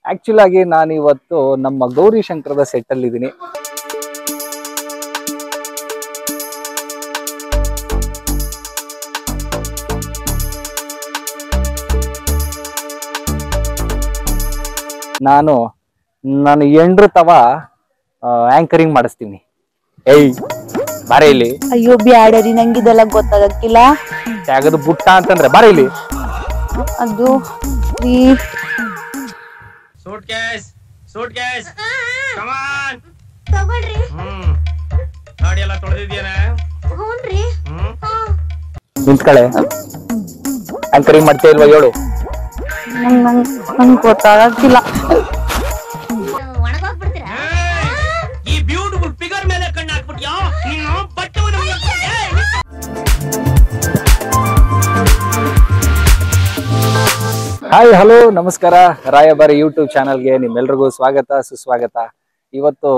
Actual ಆಗಿ ನಾನು ಇವತ್ತು ನಮ್ಮ ಗೌರಿ ಶಂಕರದ ಸೆಟ್ ಅಲ್ಲಿ ಇದ್ದೀನಿ. ನಾನು ಎಂಡ್ರು ತವ ಆಂಕರಿಂಗ್ ಮಾಡಿಸ್ತೀನಿ. ಏಯ್ ಬಾರೆ ಇಲ್ಲಿ. ಅಯ್ಯೋ ಬ್ಯಾಡರಿ, ನಂಗಿದೆಲ್ಲ ಗೊತ್ತಾಗಕ್ಕಿಲ್ಲ. ತ್ಯಾಗದ ಬುಟ್ಟ ಅಂತಂದ್ರೆ ಬಾರೆ ಇಲ್ಲಿ. ಅದು ಸೂಟ್ ಕೇಸ್ ಕಮ್ ಆನ್ ತಗೊಳ್ರಿ. ಗಾಡಿ ಎಲ್ಲ ತೊಳೆದಿದ್ದೀಯಾ? ಹೂನ್ರಿ. ನಿಂತ್ಕಳೆ. ಆಂಕರಿಂಗ್ ಮಾಡ್ತಾ ಇಲ್ವಾ ಹೇಳು? ನಂಗೆ ಗೊತ್ತಾಗಕ್ಕಿಲ್ಲ. ಈ ಬ್ಯೂಟಿಫುಲ್ ಫಿಗರ್ ಮೇಲೆ ಕಣ್ಣು ಹಾಕ್ಬಿಟ್ಯಾ ನೀನು? ಹಾಯ್ ಹಲೋ ನಮಸ್ಕಾರ. ರಾಯಭಾರಿ ಯೂಟ್ಯೂಬ್ ಚಾನಲ್ಗೆ ನಿಮ್ಮೆಲ್ರಿಗೂ ಸ್ವಾಗತ ಸುಸ್ವಾಗತ. ಇವತ್ತು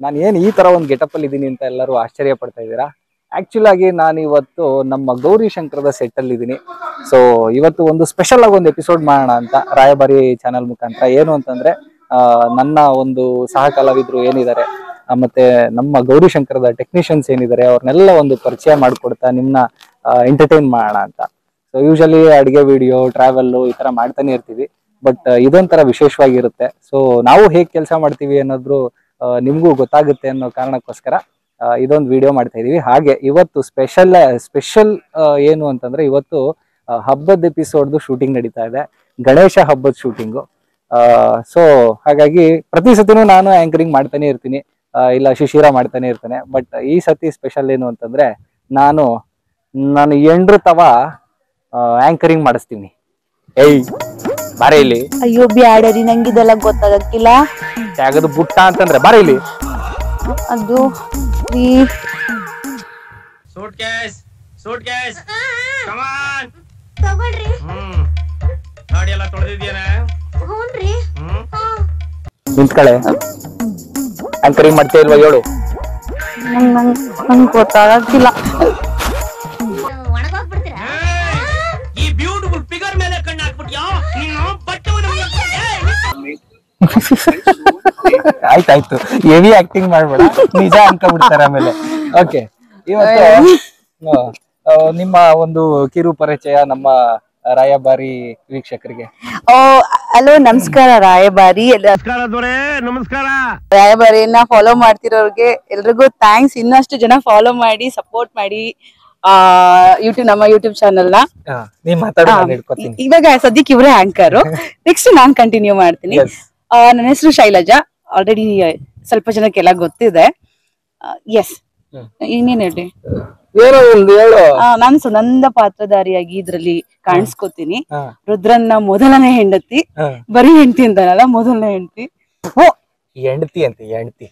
ನಾನು ಏನು ಈ ತರ ಒಂದು ಗೆಟಪ್ ಅಲ್ಲಿ ಇದ್ದೀನಿ ಅಂತ ಎಲ್ಲರೂ ಆಶ್ಚರ್ಯ ಪಡ್ತಾ ಇದ್ದೀರಾ. ಆಕ್ಚುಲ್ ಆಗಿ ನಾನು ಇವತ್ತು ನಮ್ಮ ಗೌರಿ ಶಂಕರದ ಸೆಟ್ ಅಲ್ಲಿ ಇದ್ದೀನಿ. ಸೊ ಇವತ್ತು ಒಂದು ಸ್ಪೆಷಲ್ ಆಗಿ ಒಂದು ಎಪಿಸೋಡ್ ಮಾಡೋಣ ಅಂತ ರಾಯಭಾರಿ ಚಾನಲ್ ಮುಖಾಂತರ. ಏನು ಅಂತಂದ್ರೆ ನನ್ನ ಒಂದು ಸಹ ಕಲಾವಿದ್ರು ಏನಿದ್ದಾರೆ ಮತ್ತೆ ನಮ್ಮ ಗೌರಿ ಶಂಕರದ ಟೆಕ್ನಿಷಿಯನ್ಸ್ ಏನಿದ್ದಾರೆ ಅವ್ರನ್ನೆಲ್ಲ ಒಂದು ಪರಿಚಯ ಮಾಡಿಕೊಡ್ತಾ ನಿಮ್ನ ಎಂಟರ್ಟೈನ್ ಮಾಡೋಣ ಅಂತ. ಸೊ ಯೂಶಲಿ ಅಡುಗೆ ವಿಡಿಯೋ ಟ್ರಾವೆಲ್ ಈ ತರ ಮಾಡ್ತಾನೆ ಇರ್ತೀವಿ, ಬಟ್ ಇದೊಂಥರ ವಿಶೇಷವಾಗಿರುತ್ತೆ. ಸೊ ನಾವು ಹೇಗೆ ಕೆಲಸ ಮಾಡ್ತೀವಿ ಅನ್ನೋದ್ರು ನಿಮ್ಗೂ ಗೊತ್ತಾಗುತ್ತೆ ಅನ್ನೋ ಕಾರಣಕ್ಕೋಸ್ಕರ ಇದೊಂದು ವಿಡಿಯೋ ಮಾಡ್ತಾ ಇದೀವಿ. ಹಾಗೆ ಇವತ್ತು ಸ್ಪೆಷಲ್ ಏನು ಅಂತಂದ್ರೆ ಇವತ್ತು ಹಬ್ಬದ ಎಪಿಸೋಡ್ದು ಶೂಟಿಂಗ್ ನಡೀತಾ ಇದೆ, ಗಣೇಶ ಹಬ್ಬದ ಶೂಟಿಂಗು. ಸೊ ಹಾಗಾಗಿ ಪ್ರತಿ ಸತಿನೂ ನಾನು ಆಂಕರಿಂಗ್ ಮಾಡ್ತಾನೆ ಇರ್ತೀನಿ, ಇಲ್ಲ ಶಿಶಿರ ಮಾಡ್ತಾನೆ ಇರ್ತಾನೆ. ಬಟ್ ಈ ಸತಿ ಸ್ಪೆಷಲ್ ಏನು ಅಂತಂದ್ರೆ ನಾನು ಎಂಡ್ರು ತವ ಆಂಕರಿಂಗ್ ಮಾಡಿಸ್ತೀನಿ. ಏಯ್ ಬಾರೆ ಇಲ್ಲಿ. ಅಯ್ಯೋ ಬ್ಯಾಡರಿ, ನಂಗಿದೆಲ್ಲ ಗೊತ್ತಾಗಕ್ಕಿಲ್ಲ. ತ್ಯಾಗದ ಬುಟ್ಟ ಅಂತಂದ್ರೆ ಬಾರೆ ಇಲ್ಲಿ. ಅದು ಸೂಟ್ ಕೇಸ್ ಕಮ್ ಆನ್ ತಗೊಳ್ರಿ. ಗಾಡಿ ಎಲ್ಲ ತೊಳೆದಿದ್ದೀಯಾ? ಹೂನ್ರಿ. ನಿಂತ್ಕಳೆ. ಆಂಕರಿಂಗ್ ಮಾಡ್ತಾ ಇಲ್ವಾ ಹೇಳು? ನಂಗೆ ಗೊತ್ತಾಗಕ್ಕಿಲ್ಲ. ಒಣಗೋಗ್ಬಿಡ್ತೀರಾ? ಈ ಬ್ಯೂಟಿಫುಲ್ ಫಿಗರ್ ಮೇಲೆ ಕಣ್ಣು ಹಾಕ್ಬಿಟ್ಯಾ ನೀನು? ಆಯ್ತಾಯ್ತು, ಹೆವಿ ಆಕ್ಟಿಂಗ್ ಮಾಡ್ಬೇಡ, ನಿಜ ಅನ್ಕೊಂಡ್ಬಿಡ್ತಾರೆ ಆಮೇಲೆ. ಓಕೆ, ಇವತ್ತು ನಿಮ್ಮ ಒಂದು ಕಿರು ಪರಿಚಯ ನಮ್ಮ ರಾಯಭಾರಿ ವೀಕ್ಷಕರಿಗೆ. ಹಲೋ ನಮಸ್ಕಾರ ರಾಯಭಾರಿ. ನಮಸ್ಕಾರ. ರಾಯಭಾರಿಯನ್ನ ಫಾಲೋ ಮಾಡ್ತಿರೋರ್ಗೆ ಎಲ್ರಿಗೂ ಥ್ಯಾಂಕ್ಸ್. ಇನ್ನಷ್ಟು ಜನ ಫಾಲೋ ಮಾಡಿ ಸಪೋರ್ಟ್ ಮಾಡಿ ನಮ್ಮ ಯೂಟ್ಯೂಬ್ ಚಾನಲ್ ನ. ಇವಾಗ ಸದ್ಯಕ್ಕೆ ಇವರೇ ಆಂಕರ್, ನೆಕ್ಸ್ಟ್ ನಾನ್ ಕಂಟಿನ್ಯೂ ಮಾಡ್ತೀನಿ. ನನ್ನ ಹೆಸರು ಶೈಲಜಾ. ಆಲ್ರೆಡಿ ಸ್ವಲ್ಪ ಜನಕ್ಕೆಲ್ಲ ಗೊತ್ತಿದೆ. ಎಸ್, ಇನ್ನೇನ್ ಹೇಳಿ, ನಾನು ಸುನಂದ ಪಾತ್ರಧಾರಿಯಾಗಿ ಇದ್ರಲ್ಲಿ ಕಾಣಿಸ್ಕೋತೀನಿ. ರುದ್ರನ್ನ ಮೊದಲನೇ ಹೆಂಡತಿ, ಬರೀ ಹೆಂಡತಿ ಅಂತಾನಲ್ಲ, ಮೊದಲನೇ ಹೆಂಡತಿ. ಹೆಂಡತಿ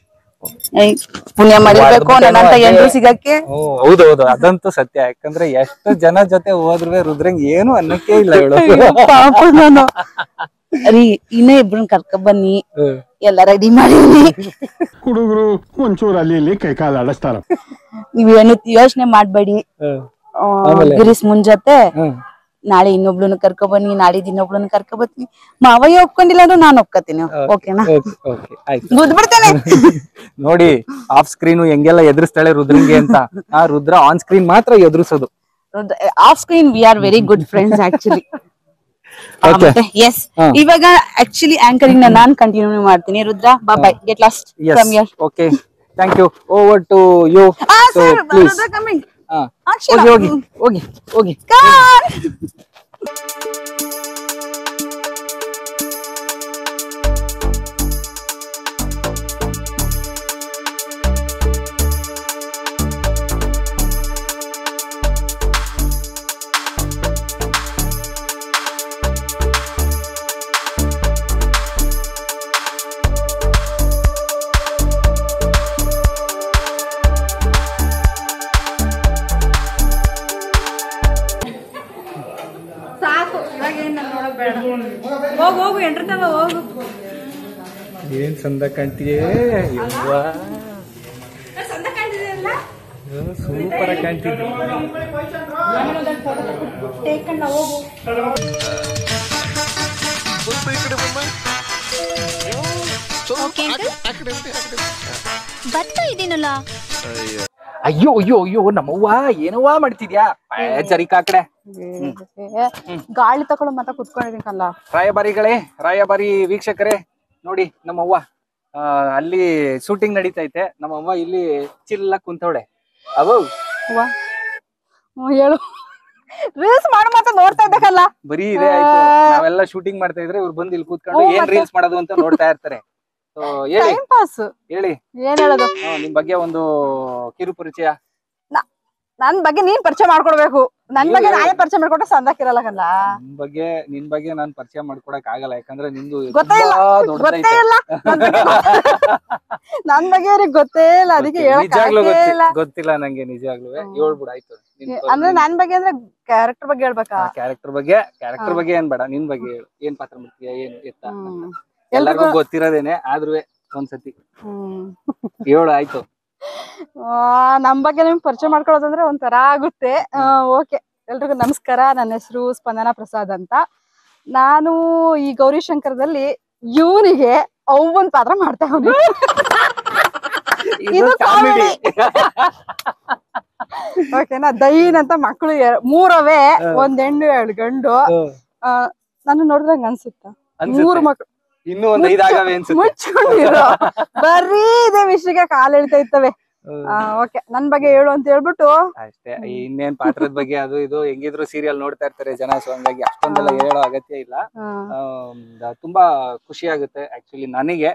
ಪುಣ್ಯ ಮಾಡಿರ್ಬೇಕು ನನ್ನಂತ ಹೆಂಡ್ರು ಸಿಗಕ್ಕೆ. ಹೌದೌದು, ಅದಂತೂ ಸತ್ಯ. ಯಾಕಂದ್ರೆ ಎಷ್ಟು ಜನ ಜೊತೆ ಹೋದ್ರೂ ರುದ್ರಂಗ್ ಏನು ಅನ್ನಕ್ಕೆ ಇಲ್ಲ ಹೇಳು. ಪಾಪ ನಾನು ಇನ್ನೂ ಇಬ್ರನ್ನ ಕರ್ಕ ಬನ್ನಿ, ಎಲ್ಲ ರೆಡಿ ಮಾಡಿದೀನಿ. ಹುಡುಗರು ಒಂಚೂರು ಅಲ್ಲಿ ಇಲ್ಲಿ ಕೈ ಕಾಲು ಆಡಿಸ್ತಾರ. ನೀವೇನು ಯೋಚನೆ ಮಾಡ್ಬೇಡಿ. ಗಿರೀಶ್ ಮುಂಜಾತೆ ನಾಳೆ ಇನ್ನೊಬ್ಳನ್ನ ಕರ್ಕೊ ಬನ್ನಿ, ನಾಳಿದ್ ಇನ್ನೊಬ್ಳನ್ನ ಕರ್ಕೊ ಬರ್ತೀನಿ. ಮಾವಯ್ಯ ಒಪ್ಕೊಂಡಿಲ್ಲ ಅಂದ್ರೆ ನಾನು ಒಪ್ಕೋತೀನಿ. ಓಕೆನಾ? ಬಿಡ್ತೇನೆ. ನೋಡಿ, ಆಫ್ ಸ್ಕ್ರೀನ್ ಹೆಂಗೆಲ್ಲ ಎದುರಿಸ್ತಾಳೆ ರುದ್ರಂಗೆ ಅಂತ. ಆ ರುದ್ರ ಆನ್ ಸ್ಕ್ರೀನ್ ಮಾತ್ರ ಎದುರಿಸೋದು. Off screen we are very good friends actually. Yes, ಇವಾಗ ಆಕ್ಚುಲಿ ಆಂಕರಿಂಗ್ ನಾನ್ ಕಂಟಿನ್ಯೂ ಮಾಡ್ತೀನಿ. Rudra bye bye, get lost from here. Okay, thank you. Over to you. So please ಹೋಗಿ ಹೋಗಿ ಹೋಗಿ. ಹೋಗು ಎಂಟ್ರದಾಗ ಹೋಗು. ಏನ್ ಚಂದ ಕಾಣ್ತೀಯೇ, ಸೂಪರ್ ಆಗಿ ಕಾಣ್ತಿದ್ದೆ. ಓಕೆ ಅಂಕಲ್ ಬರ್ತಾ ಇದೀನಲ್ಲ. ಅಯ್ಯೋ ಅಯ್ಯೋ ಅಯ್ಯೋ ನಮ್ಮವ್ವ ಏನವ್ವ ಮಾಡ್ತಿದ್ಯಾ ಜರಿಕ ಆ ಕಡೆ. ಗಾಳಿ ತಗೊಳ್ಳೋ ಮತ್ತ ಕುತ್ಕೊಂಡಿದ್ದೀನಲ್ಲ. ರಾಯಭಾರಿ ವೀಕ್ಷಕರೇ ನೋಡಿ ನಮ್ಮವ್ವ ಅಲ್ಲಿ ಶೂಟಿಂಗ್ ನಡೀತೈತೆ, ನಮ್ಮವ್ವ ಇಲ್ಲಿ ಚಿಲ್ಲ ಕುಂತವಳೆ. ಅವೋ ಹೇಳು, ರೀಲ್ಸ್ ಮಾಡೋ ಮಾತ್ರ ನೋಡ್ತಾ ಇದ್ದಕ್ಕಲ್ಲ. ಬರೀ ಇದೆ ಆಯ್ತು, ನಾವೆಲ್ಲ ಶೂಟಿಂಗ್ ಮಾಡ್ತಾ ಇದ್ರೆ ಇವ್ರು ಬಂದು ಇಲ್ಲಿ ಕೂತ್ಕೊಂಡು ಏನ್ ರೀಲ್ಸ್ ಮಾಡೋದು ಅಂತ ನೋಡ್ತಾ ಇರ್ತಾರೆ. ಹೇಳಿ ಟೈಮ್ ಪಾಸ್. ಹೇಳಿ ಏನ್ ಹೇಳೋದು? ನಿಮ್ ಬಗ್ಗೆ ಒಂದು ಕಿರು ಪರಿಚಯ. ನನ್ ಬಗ್ಗೆ ನೀನ್ ಪರಿಚಯ ಮಾಡ್ಕೊಡ್ಬೇಕು. ನನ್ ಬಗ್ಗೆ ನಾನೇ ಪರಿಚಯ ಮಾಡ್ಕೊಟ್ರೆ ಸಂದಾಕಿರಲ್ಲ ಕಲ್ಲ. ನಿನ್ ಬಗ್ಗೆ ನಾನ್ ಪರಿಚಯ ಮಾಡ್ಕೊಡಕ್ ಆಗಲ್ಲ, ಯಾಕಂದ್ರೆ ನಿಂದು ಗೊತ್ತೇ ಇಲ್ಲ ನನ್ ಬಗ್ಗೆ ಅವ್ರಿಗೆ ಗೊತ್ತೇ ಇಲ್ಲ, ಅದಕ್ಕೆ ಗೊತ್ತಿಲ್ಲ ನಂಗೆ ನಿಜವಾಗ್ಲೂ. ಹೇಳ್ಬಿಡು ಆಯ್ತು. ಅಂದ್ರೆ ನನ್ ಬಗ್ಗೆ ಅಂದ್ರೆ ಕ್ಯಾರೆಕ್ಟರ್ ಬಗ್ಗೆ ಹೇಳ್ಬೇಕಾ? ಕ್ಯಾರೆಕ್ಟರ್ ಬಗ್ಗೆ ಏನ್ ಬೇಡ, ನಿನ್ ಬಗ್ಗೆ ಹೇಳು. ಏನ್ ಪಾತ್ರ ಮಾಡ್ತೀಯ, ಏನು ಎತ್ತ ಎಲ್ಲರಿಗೂ ಗೊತ್ತಿರೋದೇನೆ, ಆದ್ರೂ ಒಂದ್ಸತಿ ಹೇಳು ಆಯ್ತು. ನಮ್ ಬಗ್ಗೆ ನಿಮ್ಗೆ ಪರಿಚಯ ಮಾಡ್ಕೊಳ್ಳೋದಂದ್ರೆ ಒಂಥರ ಆಗುತ್ತೆ. ಓಕೆ, ಎಲ್ರಿಗೂ ನಮಸ್ಕಾರ. ನನ್ನ ಹೆಸರು ಸ್ಪಂದನಾ ಪ್ರಸಾದ್ ಅಂತ. ನಾನು ಈ ಗೌರಿಶಂಕರದಲ್ಲಿ ಇವನಿಗೆ ಅವ್ವನ್ ಪಾತ್ರ ಮಾಡ್ತಾ ಇವ್ನಿ. ಇದು ಕಾಮಿಡಿ. ಓಕೆನಾ? ದೈನ್ ಅಂತ ಮಕ್ಕಳು 3 ಒಂದ್ ಹೆಣ್ಣು 2 ಗಂಡು. ನಾನು ನೋಡಿದ್ರಂಗ ಅನ್ಸುತ್ತಾ? 3 ಮಕ್ಳು ಇನ್ನೂ ಒಂದ್ 5 ಆಗವೆ ಅನ್ಸುತ್ತೆ. ಮುಚ್ಕೊಂಡಿರೋ ಬರೀ ಇದೇ ವಿಷಯಕ್ಕೆ ಕಾಲ್ ಎಳ್ತಾ ಇರ್ತವೆ. ಓಕೆ, ನನ್ ಬಗ್ಗೆ ಹೇಳು ಅಂತ ಹೇಳ್ಬಿಟ್ಟು ಅಷ್ಟೇ. ಇನ್ನೇನ್ ಪಾತ್ರದ ಬಗ್ಗೆ ಅದು ಇದು ಹೆಂಗಿದ್ರು ಸೀರಿಯಲ್ ನೋಡ್ತಾ ಇರ್ತಾರೆ ಜನ, ಸೊ ಹಂಗಾಗಿ ಅಷ್ಟೊಂದೆಲ್ಲ ಹೇಳೋ ಅಗತ್ಯ ಇಲ್ಲ. ತುಂಬಾ ಖುಷಿ ಆಗುತ್ತೆ ಆಕ್ಚುಲಿ ನನಗೆ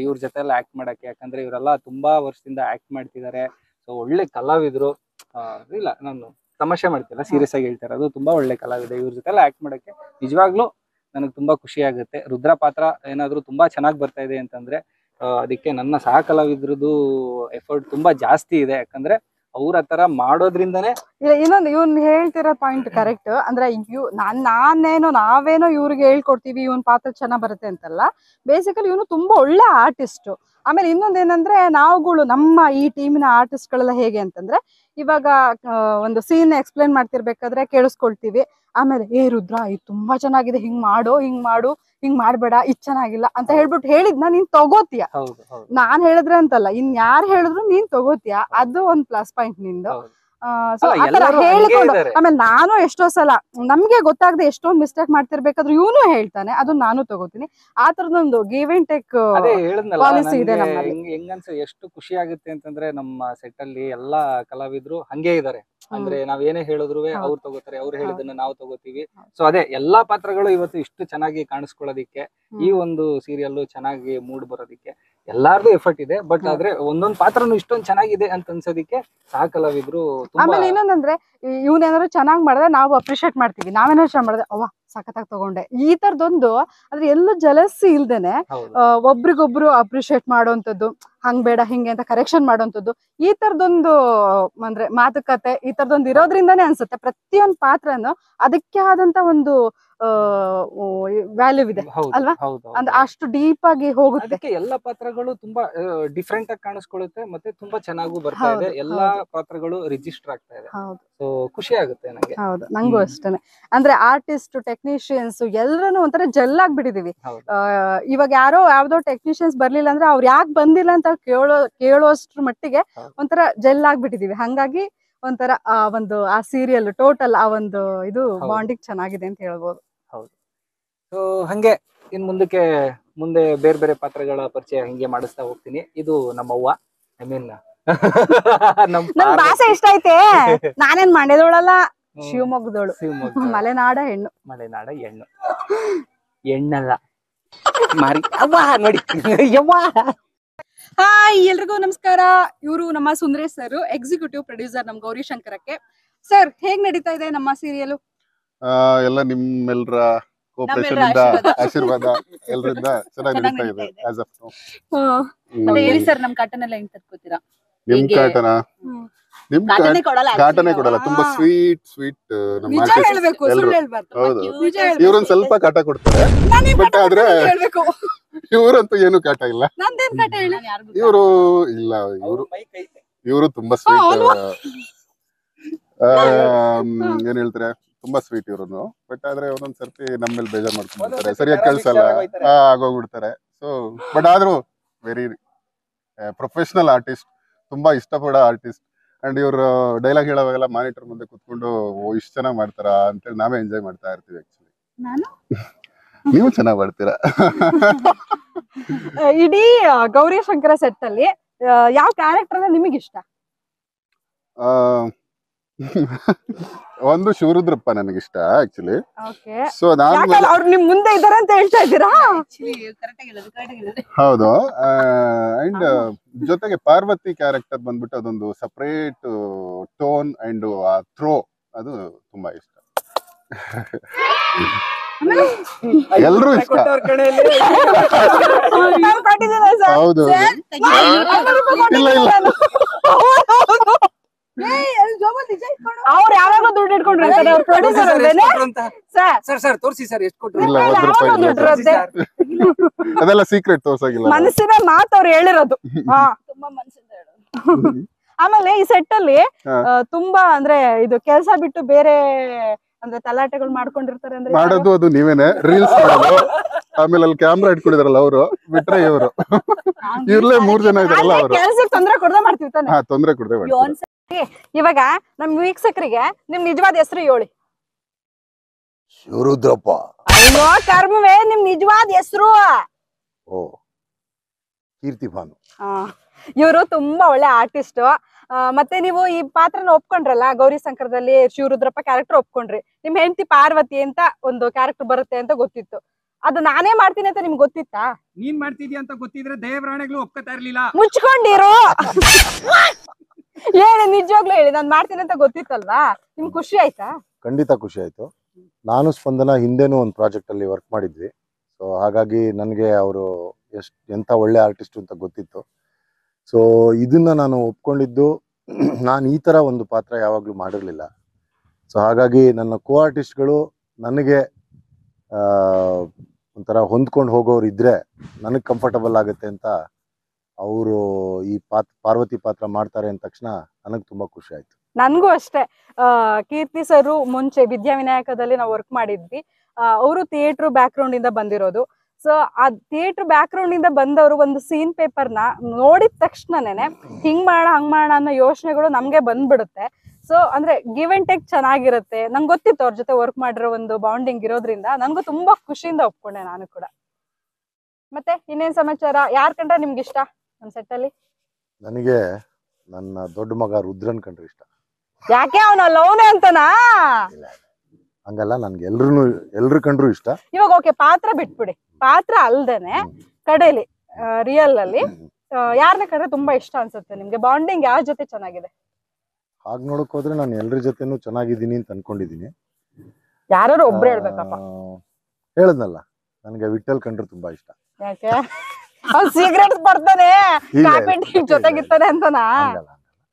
ಇವ್ರ ಜೊತೆ ಎಲ್ಲ ಆಕ್ಟ್ ಮಾಡಕ್ಕೆ, ಯಾಕಂದ್ರೆ ಇವರೆಲ್ಲ ತುಂಬಾ ವರ್ಷದಿಂದ ಆಕ್ಟ್ ಮಾಡ್ತಿದ್ದಾರೆ. ಸೊ ಒಳ್ಳೆ ಕಲಾವಿದ್ರು. ಇಲ್ಲ ನಾನು ತಮಾಷೆ ಮಾಡ್ತಿಲ್ಲ, ಸೀರಿಯಸ್ ಆಗಿ ಹೇಳ್ತಾರೆ, ಅದು ತುಂಬಾ ಒಳ್ಳೆ ಕಲಾವಿದೆ. ಇವ್ರ ಜೊತೆ ಎಲ್ಲ ಆಕ್ಟ್ ಮಾಡಕ್ಕೆ ನಿಜವಾಗ್ಲೂ ನನಗೆ ತುಂಬಾ ಖುಷಿ ಆಗುತ್ತೆ. ರುದ್ರ ಪಾತ್ರ ಏನಾದ್ರು ತುಂಬಾ ಚೆನ್ನಾಗಿ ಬರ್ತಾ ಇದೆ ಅಂತಂದ್ರೆ ಅದಕ್ಕೆ ನನ್ನ ಸಹ ಕಲಾವಿದ್ರದ್ದು ಎಫರ್ಟ್ ತುಂಬಾ ಜಾಸ್ತಿ ಇದೆ. ಯಾಕಂದ್ರೆ ಅವ್ರ ಆತರ ಮಾಡೋದ್ರಿಂದನೇ. ಇನ್ನೊಂದು ಇವ್ನ್ ಹೇಳ್ತಿರೋ ಪಾಯಿಂಟ್ ಕರೆಕ್ಟ್. ಅಂದ್ರೆ ನಾವೇನೋ ಇವ್ರಿಗೆ ಹೇಳ್ಕೊಡ್ತೀವಿ ಇವನ್ ಪಾತ್ರ ಚೆನ್ನಾಗ್ ಬರುತ್ತೆ ಅಂತಲ್ಲ. ಬೇಸಿಕಲಿ ಇವನು ತುಂಬಾ ಒಳ್ಳೆ ಆರ್ಟಿಸ್ಟ್. ಆಮೇಲೆ ಇನ್ನೊಂದ್ ಏನಂದ್ರೆ, ನಾವುಗಳು ನಮ್ಮ ಈ ಟೀಮಿನ ಆರ್ಟಿಸ್ಟ್ ಗಳೆಲ್ಲ ಹೇಗೆ ಅಂತಂದ್ರೆ, ಇವಾಗ ಒಂದು ಸೀನ್ ಎಕ್ಸ್ಪ್ಲೈನ್ ಮಾಡ್ತಿರ್ಬೇಕಾದ್ರೆ ಕೇಳಿಸ್ಕೊಳ್ತೀವಿ. ಆಮೇಲೆ ರುದ್ರ ಇದು ತುಂಬಾ ಚೆನ್ನಾಗಿದೆ, ಹಿಂಗ್ ಮಾಡು ಹಿಂಗ್ ಮಾಡ್ಬೇಡ, ಇದ್ ಚೆನ್ನಾಗಿಲ್ಲ ಅಂತ ಹೇಳ್ಬಿಟ್ಟು ಹೇಳಿದ್ನ ನೀನ್ ತಗೋತೀಯ. ನಾನ್ ಹೇಳಿದ್ರೆ ಅಂತಲ್ಲ, ಇನ್ ಯಾರು ಹೇಳಿದ್ರು ನೀನ್ ತಗೋತೀಯ. ಅದು ಒಂದ್ ಪ್ಲಸ್ ಪಾಯಿಂಟ್ ನಿಂದು. ಹೇಳಿಕೊಂಡು ಆಮೇಲೆ ನಾನು ಎಷ್ಟೋ ಸಲ ನಮ್ಗೆ ಗೊತ್ತಾಗದೆ ಎಷ್ಟೊಂದು ಮಿಸ್ಟೇಕ್ ಮಾಡ್ತಿರ್ಬೇಕಾದ್ರೆ ಇವನು ಹೇಳ್ತಾನೆ, ಅದು ನಾನು ತಗೋತೀನಿ. ಆ ತರದೊಂದು ಗಿವ್ ಅಂಡ್ ಟೇಕ್ ಪಾಲಿಸಿ ಇದೆ ನಮ್ಮಲ್ಲಿ. ಎಷ್ಟು ಖುಷಿ ಆಗುತ್ತೆ ಅಂತಂದ್ರೆ, ನಮ್ಮ ಸೆಟ್ ಅಲ್ಲಿ ಎಲ್ಲಾ ಕಲಾವಿದ್ರು ಹಂಗೆ ಇದಾರೆ. ಅಂದ್ರೆ ನಾವ್ ಏನೇ ಹೇಳಿದ್ರು ಅವ್ರು ತಗೋತಾರೆ, ಅವ್ರು ಹೇಳಿದನ್ನ ನಾವು ತಗೋತೀವಿ. ಸೊ ಅದೇ ಎಲ್ಲಾ ಪಾತ್ರಗಳು ಇವತ್ತು ಇಷ್ಟು ಚೆನ್ನಾಗಿ ಕಾಣಿಸ್ಕೊಳ್ಳೋದಿಕ್ಕೆ, ಈ ಒಂದು ಸೀರಿಯಲ್ ಚೆನ್ನಾಗಿ ಮೂಡ್ ಬರೋದಿಕ್ಕೆ ಎಲ್ಲಾರ್ದು ಎಫರ್ಟ್ ಇದೆ. ಬಟ್ ಆದ್ರೆ ಒಂದೊಂದ್ ಪಾತ್ರನು ಇಷ್ಟೊಂದ್ ಚೆನ್ನಾಗಿದೆ ಅಂತ ಅನ್ಸೋದಿಕ್ಕೆ ಸಹ ಕಲಾವಿದ್ರು. ಆಮೇಲೆ ಇನ್ನೊಂದಂದ್ರೆ, ಇವ್ನೇನಾದ್ರು ಚೆನ್ನಾಗ್ ಮಾಡಿದ್ರೆ ನಾವು ಅಪ್ರಿಶಿಯೇಟ್ ಮಾಡ್ತೀವಿ. ನಾವೇನಾದ್ರು ಚೆನ್ನಾಗ್ ಮಾಡಿದ್ರೆ ಅವ್ವ ಸಖತ್ತಾಗಿ ತಗೊಂಡೆ, ಈ ತರದೊಂದು ಅಂದ್ರೆ ಎಲ್ಲೂ ಜಲಸಿ ಇಲ್ದೇನೆ ಒಬ್ರಿಗೊಬ್ರು ಅಪ್ರಿಶಿಯೇಟ್ ಮಾಡೋಂಥದ್ದು, ಹಂಗ್ ಬೇಡ ಹಿಂಗೆ ಅಂತ ಕರೆಕ್ಷನ್ ಮಾಡೋಂಥದ್ದು, ಈ ತರದೊಂದು ಅಂದ್ರೆ ಮಾತುಕತೆ ಈ ತರದೊಂದು ಇರೋದ್ರಿಂದಾನೇ ಅನ್ಸುತ್ತೆ ಪ್ರತಿಯೊಂದು ಪಾತ್ರನು ಅದಕ್ಕೆ ಆದಂತ ಒಂದು ವ್ಯಾಲ್ಯೂ ಇದೆ ಅಲ್ವಾ? ಅಂದ್ರೆ ಅಷ್ಟು ಡೀಪ್ ಆಗಿ ಹೋಗುತ್ತೆ. ಅದಕ್ಕೆ ಎಲ್ಲಾ ಪಾತ್ರಗಳು ತುಂಬಾ ಡಿಫ್ರೆಂಟ್ ಆಗಿ ಕಾಣಿಸ್ಕೊಳ್ಳುತ್ತೆ, ಮತ್ತೆ ತುಂಬಾ ಚೆನ್ನಾಗೂ ಬರ್ತಾ ಇದೆ. ಎಲ್ಲಾ ಪಾತ್ರಗಳು ರಿಜಿಸ್ಟರ್ ಆಗ್ತಾ ಇದೆ. ಸೊ ಖುಷಿ ಆಗುತ್ತೆ ನಂಗೆ. ಹೌದು, ನಂಗೂ ಅಷ್ಟೇನೆ. ಅಂದ್ರೆ ಆರ್ಟಿಸ್ಟ್, ಟೆಕ್ನಿಷಿಯನ್ಸ್ ಎಲ್ಲರೂ ಒಂಥರ ಜೆಲ್ ಆಗ್ಬಿಟ್ಟಿದೀವಿ. ಇವಾಗ ಯಾವ್ದೋ ಟೆಕ್ನಿಷಿಯನ್ಸ್ ಬರ್ಲಿಲ್ಲ ಅಂದ್ರೆ ಅವ್ರು ಯಾಕೆ ಬಂದಿಲ್ಲ ಅಂತ ಕೇಳೋಷ್ಟ್ರ ಮಟ್ಟಿಗೆ ಒಂಥರ ಜೆಲ್ ಆಗ್ಬಿಟ್ಟಿದೀವಿ. ಹಂಗಾಗಿ ಒಂಥರ ಆ ಸೀರಿಯಲ್ ಟೋಟಲ್ ಆ ಒಂದು ಇದು ಬಾಂಡಿಂಗ್ ಚೆನ್ನಾಗಿದೆ ಅಂತ ಹೇಳ್ಬೋದು. ಹೌದು. ಸೊ ಹಂಗೆ ಇನ್ ಮುಂದೆ ಬೇರೆ ಬೇರೆ ಪಾತ್ರಗಳ ಪರಿಚಯ ಹಿಂಗೆ ಮಾಡಿಸ್ತಾ ಹೋಗ್ತೀನಿ. ಇದು ನಮ್ಮವ್ವ, ಐ ಮೀನ್ ನನ್ ಭಾಷೆ ಇಷ್ಟ ಐತೆ. ನಾನೇನ್ ಮಂಡ್ಯದೋಳಲ್ಲ, ಶಿವಮೊಗ್ಗದೋಳು. ಮಲೆನಾಡ ಹೆಣ್ಣು. ಹೆಣ್ಣಲ್ಲ ಮಾರಿ ಅವ್ವ ನೋಡಿ ಯವ್ವ. ಹಾಯ್, ಎಲ್ರಿಗೂ ನಮಸ್ಕಾರ. ಇವರು ನಮ್ಮ ಸುಂದರೇಶ್ ಸರ್, ಎಕ್ಸಿಕ್ಯೂಟಿವ್ ಪ್ರೊಡ್ಯೂಸರ್ ನಮ್ ಗೌರಿಶಂಕರಕ್ಕೆ. ಸರ್, ಹೇಗ್ ನಡೀತಾ ಇದೆ ನಮ್ಮ ಸೀರಿಯಲ್? ಎಲ್ಲ ನಿಮ್ಮೆಲ್ಲರ ಕೋಪರೇಷನ್ ಇಂದ, ಆಶೀರ್ವಾದ ಎಲ್ಲರಿಂದ ಚೆನ್ನಾಗಿ ನಡೀತಾ ಇದೆ ಆಸ್ ಆಫ್ ನೌ. ಹೇಳಿ ಸರ್, ನಮ್ ಕಾಟನ್ ಎಲ್ಲ ಹೆಂಗ್ ತರ್ಕೋತೀರಾ? ನಿಮ್ ಕಾಟನ ಕಾಟನೆ ಕೊಡಲ್ಲ, ತುಂಬಾ ಸ್ವೀಟ್ ನಮ್ಮ ಹೌದು. ಇವ್ರೊಂದ್ ಸ್ವಲ್ಪ ಕಾಟ ಕೊಡ್ತಾರೆ, ಬಟ್ ಆದ್ರೆ ಇವ್ರಂತೂ ಏನು ಕಾಟ ಇಲ್ಲ. ಇವರು ತುಂಬಾ ಸ್ವೀಟ್, ಏನ್ ಹೇಳ್ತಾರೆ, ತುಂಬಾ ಸ್ವೀಟ್ ಇವ್ರು. ಬಟ್ ಆದ್ರೆ ಒಂದೊಂದ್ ಸರ್ತಿ ನಮ್ಮೇಲೆ ಬೇಜಾರ್ ಮಾಡ್ಕೊಂಡ್ಬಿಡ್ತಾರೆ, ಸರಿಯಾಗಿ ಕಳ್ಸಲ್ಲ, ಆಗೋಗ್ಬಿಡ್ತಾರೆ. ಸೊ ಬಟ್ ಆದ್ರೂ ವೆರಿ ಪ್ರೊಫೆಷನಲ್ ಆರ್ಟಿಸ್ಟ್, ತುಂಬಾ ಇಷ್ಟಪಡೋ ಆರ್ಟಿಸ್ಟ್. ಅಂಡ್ ಇವರು ಡೈಲಾಗ್ ಹೇಳೋವಾಗೆಲ್ಲ ಮಾನಿಟರ್ ಮುಂದೆ ಕುತ್ಕೊಂಡು ಇಷ್ಟು ಚೆನ್ನಾಗಿ ಮಾಡ್ತಾರಾ ಅಂತೇಳಿ ನಾವೇ ಎಂಜಾಯ್ ಮಾಡ್ತಾ ಇರ್ತೀವಿ ಆಕ್ಚುಲಿ. ನೀವು ಚೆನ್ನಾಗಿ ಮಾಡ್ತೀರಾ. ಇಡೀ ಗೌರಿ ಶಂಕರ ಸೆಟ್ ಅಲ್ಲಿ ಯಾವ ಕ್ಯಾರೆಕ್ಟರ್ ಅಂದ್ರೆ ನಿಮಗೆ ಇಷ್ಟ? ಒಂದು ಶಿವರುದ್ರಪ್ಪ ನನಗಿಷ್ಟ ಆಕ್ಚುಲಿ. ಓಕೆ, ಸೊ ನಾನು ಅವ್ರು ನಿಮ್ ಮುಂದೆ ಇದಾರೆ ಅಂತ ಹೇಳ್ತಾ ಇದ್ದೀರಾ? ಹೌದು. ಅಂಡ್ ಜೊತೆಗೆ ಪಾರ್ವತಿ ಕ್ಯಾರೆಕ್ಟರ್ ಬಂದ್ಬಿಟ್ಟು ಅದೊಂದು ಸಪರೇಟ್ ಟೋನ್ ಅಂಡ್ ಆ ಥ್ರೋ, ಅದು ತುಂಬಾ ಇಷ್ಟ. ಎಲ್ರೂ ಇಷ್ಟ. ಹೌದು ಇಲ್ಲ ಇಲ್ಲ ಅವ್ರು ಯಾವಾಗ ದುಡ್ಡು ಇಟ್ಕೊಂಡಿರ್ತಾರೆ, ಅವ್ರ ಪ್ರೊಡ್ಯೂಸರ್ ಸರ್ ತೋರಿಸಿ ಸರ್ ಎಷ್ಟು ಕೊಟ್ಟರು. ಇಲ್ಲ, ಅದೆಲ್ಲ ಸೀಕ್ರೆಟ್ ತೋರ್ಸಾಗಿಲ್ಲ. ಮನಸ್ಸಿನ ಮಾತು ಅವ್ರು ಹೇಳಿರೋದು. ತುಂಬಾ ಮನಸ್ಸಿಂದ ಹೇಳೋದು. ಆಮೇಲೆ ಈ ಸೆಟ್ ಅಲ್ಲಿ ತುಂಬಾ ಅಂದ್ರೆ ಇದು ಕೆಲಸ ಬಿಟ್ಟು ಬೇರೆ ಅಂದ್ರೆ ತಲಾಟೆಗಳು ಮಾಡ್ಕೊಂಡಿರ್ತಾರೆ ಅಂದ್ರೆ ಮಾಡೋದು ಅದು ನೀವೇನೆ. ರೀಲ್ಸ್ ಮಾಡೋದು, ಆಮೇಲೆ ಅಲ್ಲಿ ಕ್ಯಾಮ್ರಾ ಇಟ್ಕೊಂಡಿದಾರಲ್ಲ ಅವರು ಬಿಟ್ರೆ ಇವರು ಇರ್ಲೇ 3 ಜನ ಇದಾರಲ್ಲ ಅವರು ಕೆಲ್ಸಕ್ಕೆ ತೊಂದ್ರೆ ಕೊಡದೆ ಮಾಡ್ತೀವಿ ತಾನೆ. ಹಾ, ತೊಂದ್ರೆ ಕೊಡ್ತೇವೆ. ಇವಾಗ ನಮ್ ವೀಕ್ಷಕರಿಗೆ ನಿಮ್ ನಿಜವಾದ ಹೆಸರು ಹೇಳಿ. ಶಿವರುದ್ರಪ್ಪ. ಅಯ್ಯೋ ಕರ್ಮವೇ, ನಿಮ್ ನಿಜವಾದ ಹೆಸರು? ಓ, ಕೀರ್ತಿ ಭಾನು. ಇವರು ತುಂಬಾ ಒಳ್ಳೆ ಆರ್ಟಿಸ್ಟ್. ಮತ್ತೆ ನೀವು ಈ ಪಾತ್ರನ ಒಪ್ಕೊಂಡ್ರಲ್ಲ ಗೌರಿ ಶಂಕರದಲ್ಲಿ, ಶಿವರುದ್ರಪ್ಪ ಕ್ಯಾರೆಕ್ಟರ್ ಒಪ್ಕೊಂಡ್ರಿ. ನಿಮ್ ಹೆಂಡತಿ ಪಾರ್ವತಿ ಅಂತ ಒಂದು ಕ್ಯಾರೆಕ್ಟರ್ ಬರುತ್ತೆ ಅಂತ ಗೊತ್ತಿತ್ತು. ಅದು ನಾನೇ ಮಾಡ್ತೀನಿ ಅಂತ ನಿಮ್ಗೆ ಗೊತ್ತಿತ್ತಾ? ನೀನ್ ಮಾಡ್ತಿದ್ಯಾ ಅಂತ ಗೊತ್ತಿದ್ರೆ ದೇವರಾಣೆಗಳು ಒಪ್ಕೋತಾ ಇರ್ಲಿಲ್ಲ. ಮುಚ್ಕೊಂಡಿರು. ಹೇಳಿ, ನಿಜವಾಗ್ಲೂ ಹೇಳಿ, ನಾನ್ ಮಾಡ್ತೀನಿ ಅಂತ ಗೊತ್ತಿತ್ತಲ್ವಾ? ನಿಮ್ಗೆ ಖುಷಿ ಆಯ್ತಾ? ಖಂಡಿತ ಖುಷಿ ಆಯ್ತು. ನಾನು ಸ್ಪಂದನ ಹಿಂದೆನೂ ಒಂದು ಪ್ರಾಜೆಕ್ಟ್ ಅಲ್ಲಿ ವರ್ಕ್ ಮಾಡಿದ್ವಿ. ಸೊ ಹಾಗಾಗಿ ನನಗೆ ಅವರು ಎಂತ ಒಳ್ಳೆ ಆರ್ಟಿಸ್ಟ್ ಅಂತ ಗೊತ್ತಿತ್ತು. ಸೊ ಇದನ್ನ ನಾನು ಒಪ್ಕೊಂಡಿದ್ದು, ನಾನು ಈ ತರ ಒಂದು ಪಾತ್ರ ಯಾವಾಗ್ಲೂ ಮಾಡಿರ್ಲಿಲ್ಲ. ಸೊ ಹಾಗಾಗಿ ನನ್ನ ಕೋ ಆರ್ಟಿಸ್ಟ್ಗಳು ನನಗೆ ಒಂಥರ ಹೊಂದ್ಕೊಂಡು ಹೋಗೋರು ಇದ್ರೆ ನನಗೆ ಕಂಫರ್ಟಬಲ್ ಆಗುತ್ತೆ ಅಂತ ಅವರು ಈ ಪಾರ್ವತಿ ಪಾತ್ರ ಮಾಡ್ತಾರೆ ಅಂದ ತಕ್ಷಣ ನನಗೆ ತುಂಬಾ ಖುಷಿ ಆಯ್ತು. ನನ್ಗೂ ಅಷ್ಟೇ. ಕೀರ್ತಿ ಸರ್ ಮುಂಚೆ ವಿದ್ಯಾವಿನಾಯಕದಲ್ಲಿ ನಾವು ವರ್ಕ್ ಮಾಡಿದ್ವಿ. ಅವರು ಥಿಯೇಟರ್ ಬ್ಯಾಕ್ ಗ್ರೌಂಡ್ ಇಂದ ಬಂದಿರೋದು. ಸೊ ಆ ಥಿಯೇಟರ್ ಬ್ಯಾಕ್ ಗ್ರೌಂಡ್ ಇಂದ ಬಂದವರು ಒಂದು ಸೀನ್ ಪೇಪರ್ ನ ನೋಡಿದ ತಕ್ಷಣನೇ ಹಿಂಗ್ ಮಾಡ ಹಂಗ್ ಮಾಡ ಅನ್ನೋ ಯೋಚನೆಗಳು ನಮ್ಗೆ ಬಂದ್ಬಿಡುತ್ತೆ. ಸೊ ಅಂದ್ರೆ ಗಿವ್ ಅಂಡ್ ಟೇಕ್ ಚೆನ್ನಾಗಿರುತ್ತೆ. ನಂಗೆ ಗೊತ್ತಿತ್ತು ಅವ್ರ ಜೊತೆ ವರ್ಕ್ ಮಾಡಿರೋ ಒಂದು ಬಾಂಡಿಂಗ್ ಇರೋದ್ರಿಂದ ನನ್ಗೂ ತುಂಬಾ ಖುಷಿಯಿಂದ ಒಪ್ಕೊಂಡೆ ನಾನು ಕೂಡ. ಮತ್ತೆ ಇನ್ನೇನ್ ಸಮಾಚಾರ? ಯಾರ್ ಕಂಡ್ರೆ ನಿಮ್ಗೆ ಇಷ್ಟ ನಮ್ ಸೆಟ್ ಅಲ್ಲಿ? ನನಗೆ ನನ್ನ ದೊಡ್ಡ ಮಗ ರುದ್ರನ್ ಕಂಡ್ರೆ ಇಷ್ಟ. ಯಾಕೆ ಅವನ ಲವ್ನೆ ಅಂತನಾ? ಹಂಗಲ್ಲ, ನನ್ಗೆ ಎಲ್ರು ಕಂಡ್ರು ಇಷ್ಟ. ಇವಾಗ ಓಕೆ, ಪಾತ್ರ ಬಿಟ್ಬಿಡಿ, ಪಾತ್ರ ಅಲ್ದೇನೆ ಕಡೆಯಲ್ಲಿ ರಿಯಲ್ ಅಲ್ಲಿ ಯಾರನ್ನ ಕಂಡ್ರೆ ತುಂಬಾ ಇಷ್ಟ ಅನ್ಸುತ್ತೆ ನಿಮ್ಗೆ? ಬಾಂಡಿಂಗ್ ಯಾರ ಜೊತೆ ಚೆನ್ನಾಗಿದೆ? ಹಾಗೆ ನೋಡಕ್ ಹೋದ್ರೆ ನಾನು ಎಲ್ರ ಜೊತೆನೂ ಚೆನ್ನಾಗಿದ್ದೀನಿ ಅಂತ ಅನ್ಕೊಂಡಿದೀನಿ. ಯಾರು ಒಬ್ರು ಹೇಳ್ಬೇಕಪ್ಪ. ಹೇಳದ್ನಲ್ಲ, ನನಗೆ ವಿಠಲ್ ಕಂಡ್ರೆ ತುಂಬಾ ಇಷ್ಟ. ಯಾಕೆ? ಅವ್ನು ಸಿಗರೇಟ್ ಬರ್ತಾನೆ, ಕಾಫಿ ಟೀ ಜೊತೆಗಿರ್ತಾನೆ ಅಂತನಾ?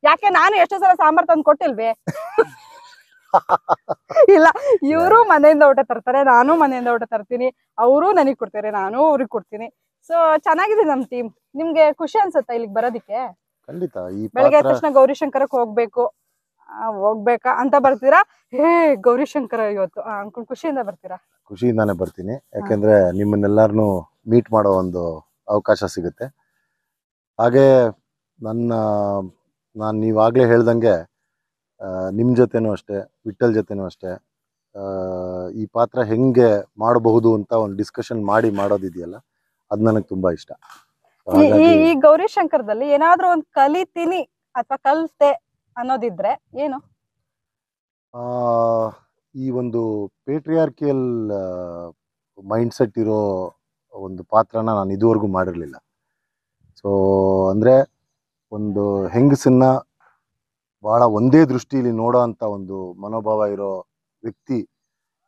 ಯಾಕೆ ನಾನು ಎಷ್ಟೋ ಸಲ ಸಾಂಬಾರ್ ತಂದು ಕೊಟ್ಟಿಲ್ವೇ? ಇಲ್ಲ, ಇವರು ಮನೆಯಿಂದ ಊಟ ತರ್ತಾರೆ, ನಾನು ಮನೆಯಿಂದ ಊಟ ತರ್ತೀನಿ. ಅವರು ನನಗ್ ಕೊಡ್ತಾರೆ, ನಾನು ಅವ್ರಿಗೆ ಕೊಡ್ತೀನಿ. ಸೊ ಚೆನ್ನಾಗಿದೆ ನಮ್ ಟೀಮ್. ನಿಮ್ಗೆ ಖುಷಿ ಅನ್ಸುತ್ತಾ ಇಲ್ಲಿಗೆ ಬರೋದಿಕ್ಕೆ? ಖಂಡಿತ. ಈ ಬೆಳಗ್ಗೆ ಆದ ತಕ್ಷಣ ಗೌರಿಶಂಕರಕ್ಕೆ ಹೋಗ್ಬೇಕಾ ಅಂತ ಬರ್ತೀರಾ? ಹೇ ಗೌರಿಶಂಕರ ಇವತ್ತು ಅನ್ಕೊಂಡ್ ಖುಷಿಯಿಂದ ಬರ್ತೀರಾ? ಖುಷಿಯಿಂದಾನೆ ಬರ್ತೀನಿ. ಯಾಕೆಂದ್ರೆ ನಿಮ್ಮನ್ನೆಲ್ಲಾರನು ಮೀಟ್ ಮಾಡೋ ಒಂದು ಅವಕಾಶ ಸಿಗುತ್ತೆ. ಹಾಗೆ ನಾನು ನೀವಾಗ್ಲೇ ಹೇಳ್ದಂಗೆ ನಿಮ್ಮ ಜೊತೆನೂ ಅಷ್ಟೇ, ವಿಠಲ್ ಜೊತೆನೂ ಅಷ್ಟೇ, ಈ ಪಾತ್ರ ಹೆಂಗೆ ಮಾಡಬಹುದು ಅಂತ ಒಂದು ಡಿಸ್ಕಷನ್ ಮಾಡೋದಿದೆಯಲ್ಲ, ಅದು ನನಗೆ ತುಂಬಾ ಇಷ್ಟ. ಈ ಗೌರಿಶಂಕರದಲ್ಲಿ ಏನಾದ್ರೂ ಒಂದು ಕಲಿತೀನಿ ಅಥವಾ ಕಲ್ತೆ ಅನ್ನೋದಿದ್ರೆ ಏನು? ಈ ಒಂದು ಪೇಟ್ರಿಯಾರ್ಕಿಯಲ್ ಮೈಂಡ್ ಸೆಟ್ ಇರೋ ಒಂದು ಪಾತ್ರನ ನಾನು ಇದುವರೆಗೂ ಮಾಡಿರಲಿಲ್ಲ. ಸೊ ಅಂದರೆ ಒಂದು ಹೆಂಗಸನ್ನ ಭಾಳ ಒಂದೇ ದೃಷ್ಟಿಯಲ್ಲಿ ನೋಡೋ ಅಂಥ ಒಂದು ಮನೋಭಾವ ಇರೋ ವ್ಯಕ್ತಿ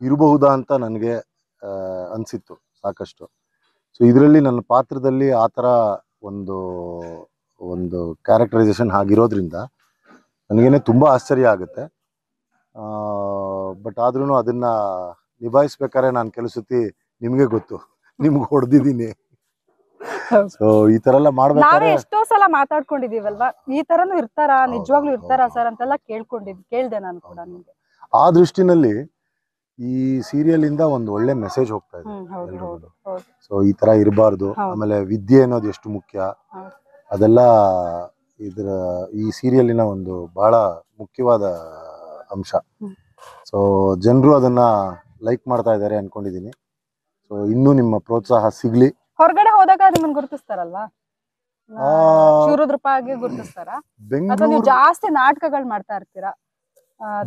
ಇರಬಹುದಾ ಅಂತ ನನಗೆ ಅನಿಸಿತ್ತು ಸಾಕಷ್ಟು. ಸೊ ಇದರಲ್ಲಿ ನನ್ನ ಪಾತ್ರದಲ್ಲಿ ಆ ಥರ ಒಂದು ಕ್ಯಾರೆಕ್ಟರೈಸೇಷನ್ ಆಗಿರೋದ್ರಿಂದ ನನಗೇನೆ ತುಂಬ ಆಶ್ಚರ್ಯ ಆಗುತ್ತೆ. ಬಟ್ ಆದ್ರೂ ಅದನ್ನು ನಿಭಾಯಿಸ್ಬೇಕಾದ್ರೆ ನಾನು ಕೆಲವು ಸತಿ ನಿಮಗೆ ಗೊತ್ತು, ನಿಮ್ಗೆ ಹೊಡೆದಿದ್ದೀನಿ. ಸೊ ಈ ತರ ಎಲ್ಲ ಮಾಡ್ಬೇಕಾದ್ರೆ ಎಷ್ಟೋ ಸಲ ಮಾತಾಡ್ಕೊಂಡಿದೀವಲ್ವಾ, ಈ ತರನು ಇರ್ತಾರಾ, ನಿಜವಾಗ್ಲೂ ಇರ್ತಾರಾ ಸರ್ ಅಂತೆಲ್ಲ ಕೇಳ್ದೆ ನಾನು ಕೂಡ. ನಿಮ್ಗೆ ಆ ದೃಷ್ಟಿನಲ್ಲಿ ಈ ಸೀರಿಯಲ್ ಇಂದ ಒಂದು ಒಳ್ಳೆ ಮೆಸೇಜ್ ಹೋಗ್ತಾ ಇದೆ ಹೌದು ಎಲ್ರಿಗೂ. ಹೌದು ಹೌದು ಸೊ ಈ ತರ ಇರಬಾರ್ದು. ಹೌದು. ಆಮೇಲೆ ವಿದ್ಯೆ ಅನ್ನೋದು ಎಷ್ಟು ಮುಖ್ಯ ಹೌದು. ಅದೆಲ್ಲ ಈ ಸೀರಿಯಲಿನ ಒಂದು ಬಹಳ ಮುಖ್ಯವಾದ ಅಂಶ. ಸೊ ಜನರು ಅದನ್ನ ಲೈಕ್ ಮಾಡ್ತಾ ಇದ್ದಾರೆ ಅನ್ಕೊಂಡಿದೀನಿ. ಸೊ ಇನ್ನೂ ನಿಮ್ಮ ಪ್ರೋತ್ಸಾಹ ಸಿಗ್ಲಿ. ಹೊರಗಡೆ ಹೋದಾಗ ನಿಮ್ಮನ್ನ ಗುರುತಿಸ್ತಾರಲ್ವಾ? ಶಿವರುದ್ರಪ್ಪಾಗಿ ಗುರುತಿಸ್ತಾರ ಅಥವಾ ನೀವು ಬೆಂಗಳೂರು ಜಾಸ್ತಿ ನಾಟಕಗಳು ಮಾಡ್ತಾ ಇರ್ತೀರಾ?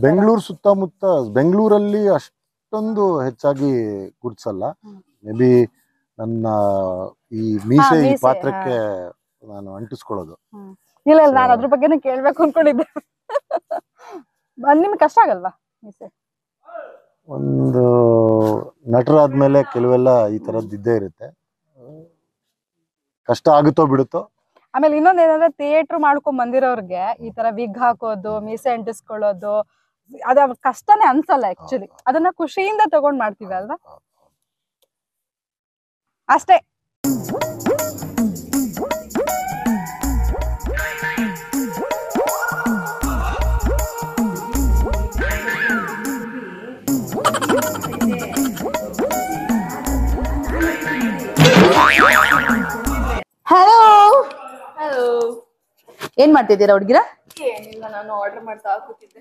ಬೆಂಗಳೂರು ಸುತ್ತಮುತ್ತ ಬೆಂಗಳೂರಲ್ಲಿ ಅಷ್ಟೊಂದು ಹೆಚ್ಚಾಗಿ ಗುರುತಿಸಲ್ಲ. ಮೇ ಬಿ ನನ್ನ ಈ ಮೀಸೆ ಈ ಮೀಸೆ, ಪಾತ್ರಕ್ಕೆ ನಾನು ಅಂಟಿಸ್ಕೊಳ್ಳೋದು. ಇಲ್ಲ ಇಲ್ಲ, ನಾನು ಅದ್ರ ಬಗ್ಗೆನೇ ಕೇಳ್ಬೇಕು ಅನ್ಕೊಂಡಿದ್ದೆ. ನಿಮ್ಗೆ ಕಷ್ಟ ಆಗಲ್ವಾ ಮೀಸೆ? ಒಂದು ನಟರಾದ್ಮೇಲೆ ಕೆಲವೆಲ್ಲ ಈ ತರದ್ದು ಇದ್ದೇ ಇರುತ್ತೆ. ಕಷ್ಟ ಆಗುತ್ತೋ ಬಿಡುತ್ತೋ. ಆಮೇಲೆ ಇನ್ನೊಂದ್ ಏನಂದ್ರೆ ಥಿಯೇಟರ್ ಮಾಡ್ಕೊಂಡ್ ಬಂದಿರೋರ್ಗೆ ಈ ತರ ವಿಗ್ ಹಾಕೋದು, ಮೀಸೆ ಅಂಟಿಸ್ಕೊಳ್ಳೋದು ಅದ ಕಷ್ಟನೇ ಅನ್ಸಲ್ಲ ಆಕ್ಚುಲಿ. ಅದನ್ನ ಖುಷಿಯಿಂದ ತಗೊಂಡ್ ಮಾಡ್ತೀವಿ ಅಲ್ವಾ? ಅಷ್ಟೇ. ಹಲೋ ಹಲೋ, ಏನ್ ಮಾಡ್ತಿದ್ದೀರಾ ಹುಡುಗಿರ? ಏನಿಲ್ಲ, ನಾನು ಆರ್ಡರ್ ಮಾಡ್ತಾ ಕೂತಿದ್ದೆ.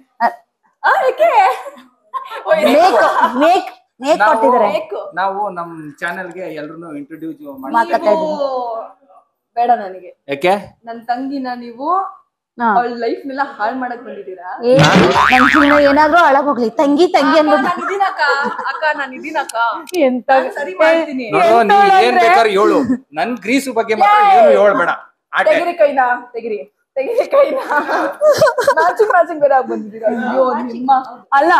ಮೇಕ್ ಕೊಟ್ಟಿದ್ದಾರೆ. ನಾವು ನಮ್ ಚಾನೆಲ್ಗೆ ಎಲ್ರು ಇಂಟ್ರೊಡ್ಯೂಸ್ ಮಾತಾಡ್ತಾ ಇದ್ದೀನಿ. ಬೇಡ ನನಗೆ. ಯಾಕೆ? ನನ್ ತಂಗಿನ ನೀವು ಅವಳ ಲೈಫ್ ನೆಲ್ಲ ಹಾಳ್ ಮಾಡಕ್ ಬಂದಿದ್ದೀರಾ? ನನ್ ಜೀವನ ಏನಾದ್ರೂ ಹಾಳಾಗ್ ಹೋಗ್ಲಿ, ತಂಗಿ ತಂಗಿ ಅನ್ಬೋದು. ಅಕ್ಕ ನಾನು ಇದೀನಕ್ಕ, ಎಂತ ಸರಿ ಮಾಡ್ತೀನಿ. ನೀ ಏನ್ ಬೇಕಾದ್ರೆ ಹೇಳು, ನನ್ ಗ್ರೀಸು ಬಗ್ಗೆ ಮಾತ್ರ ಏನು ಹೇಳ್ಬೇಡ. ತೆಗಿರಿ ಕೈನಾ, ತೆಗಿರಿ ಕೈನಾ. ಮ್ಯಾಚಿಂಗ್ ಬೇರೆ ಆಗಿ ಬಂದಿದ್ದೀರಾ. ಅಯ್ಯೋ ನಿಮ್ಮ ಅಲ್ಲ,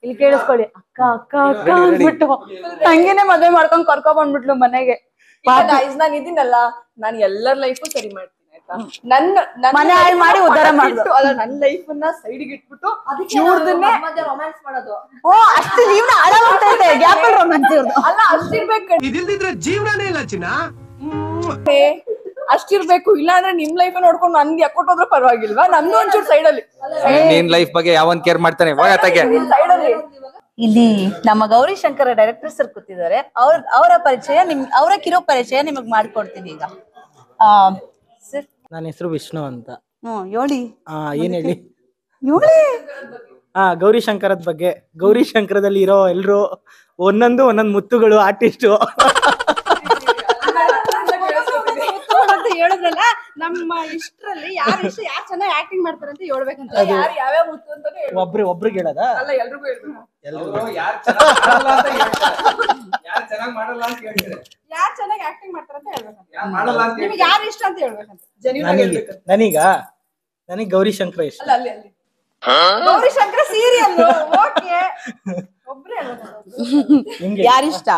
ಇಲ್ಲಿ ಕೇಳಿಸ್ಕೊಳ್ಳಿ, ಅಕ್ಕ ಅಕ್ಕ ಅಕ್ಕ ಅಂದ್ಬಿಟ್ಟು ತಂಗಿನೇ ಮದ್ವೆ ಮಾಡ್ಕೊಂಡ್ ಕರ್ಕೊಂಡ್ ಬಂದ್ಬಿಟ್ಲು ಮನೆಗೆ. ನಾನು ಇದೀನಲ್ಲ, ನಾನು ಎಲ್ಲರ ಲೈಫು ಸರಿ ಮಾಡ್ತೀನಿ ಆಯ್ತಾ. ನನ್ನ ಮನೆ ಹಾಳ್ ಮಾಡಿ ಉದ್ಧಾರ ಮಾಡ್ದು. ಅಲ್ಲ, ನನ್ನ ಲೈಫ್ ಅನ್ನ ಸೈಡ್ಗೆ ಇಟ್ಬಿಟ್ಟು ಇವ್ರದನ್ನೇ ರೊಮ್ಯಾನ್ಸ್ ಮಾಡೋದು. ಓ, ಅಷ್ಟು ಜೀವನ ಹಾಳಾಗೋಗ್ತೈತೆ. ಗ್ಯಾಪ್ ಅಲ್ಲಿ ರೊಮ್ಯಾನ್ಸ್ ಇವ್ರದ್ದು. ಅಲ್ಲ, ಅಷ್ಟಿರ್ಬೇಕು. ಇದಿಲ್ದಿದ್ರೆ ಜೀವನನೇ ಇಲ್ಲ ಚಿನ್ನ. ಅಷ್ಟಿರ್ಬೇಕು. ಇಲ್ಲ ಅಂದ್ರೆ ನಿಮ್ ಲೈಫ್ ನೋಡ್ಕೊಂಡು ನನ್ಗೆ ಯಾಕೊಟ್ಟೋದ್ರೂ ಪರವಾಗಿಲ್ವಾ? ನಮ್ದು ಒಂಚೂರು ಸೈಡ್ ಅಲ್ಲಿ. ನಿನ್ ಲೈಫ್ ಬಗ್ಗೆ ಯಾವನ್ ಕೇರ್ ಮಾಡ್ತಾನೆ? ಸೈಡ್ ಅಲ್ಲಿ ಇಲ್ಲಿ ನಮ್ಮ ಗೌರಿ ಶಂಕರ ಡೈರೆಕ್ಟರ್ ಸರ್ ಕೂತಿದ್ದಾರೆ. ಅವರ ಪರಿಚಯ ಅವರ ಕಿರೋ ಪರಿಚಯ ನಿಮಗ್ ಮಾಡ್ಕೊಡ್ತೀನಿ ಈಗ. ಸರ್, ನನ್ನ ಹೆಸರು ವಿಷ್ಣು ಅಂತ. ಹೇಳಿ. ಏನ್ ಹೇಳಿ? ಹೇಳಿ. ಗೌರಿ ಶಂಕರದ ಬಗ್ಗೆ. ಗೌರಿ ಶಂಕರದಲ್ಲಿ ಇರೋ ಎಲ್ರು ಒಂದೊಂದು ಮುತ್ತುಗಳು, ಆರ್ಟಿಸ್ಟು. ಹೇಳಿದ್ರಲ್ಲ, ನಮ್ಮ ಇಷ್ಟರಲ್ಲಿ ಯಾರು ಚೆನ್ನಾಗಿ ಆಕ್ಟಿಂಗ್ ಮಾಡ್ತಾರೆ ಅಂತ ಹೇಳ್ಬೇಕಂತ. ಯಾರು ಯಾವ್ಯಾವ ಮುತ್ತು ಅಂತಾನೆ ಹೇಳ್ಬೇಕು. ಒಬ್ರಿಗೆ ಹೇಳದ? ಅಲ್ಲ, ಎಲ್ರಿಗೂ ಹೇಳ್ಬೇಕು. ಯಾರು ಚೆನ್ನಾಗಿ ಮಾಡಲ್ಲ ಅಂತ ಹೇಳ್ತಾರೆ. ಯಾರು ಚೆನ್ನಾಗಿ ಆಕ್ಟಿಂಗ್ ಮಾಡ್ತಾರೆ ಅಂತ ಹೇಳ್ಬೇಕಂತ. ನಿಮ್ಗೆ ಯಾರು ಇಷ್ಟ ಅಂತ ಹೇಳ್ಬೇಕಂತ. ನನಗೆ ಗೌರಿ ಶಂಕರ ಇಷ್ಟ. ಅಲ್ಲ, ಅಲ್ಲಿ ಗೌರಿ ಶಂಕರ ಸೀರಿಯಲ್. ಓಕೆ, ಒಬ್ರೇ ಹೇಳ್ಬೇಕು. ಯಾರಿಷ್ಟ?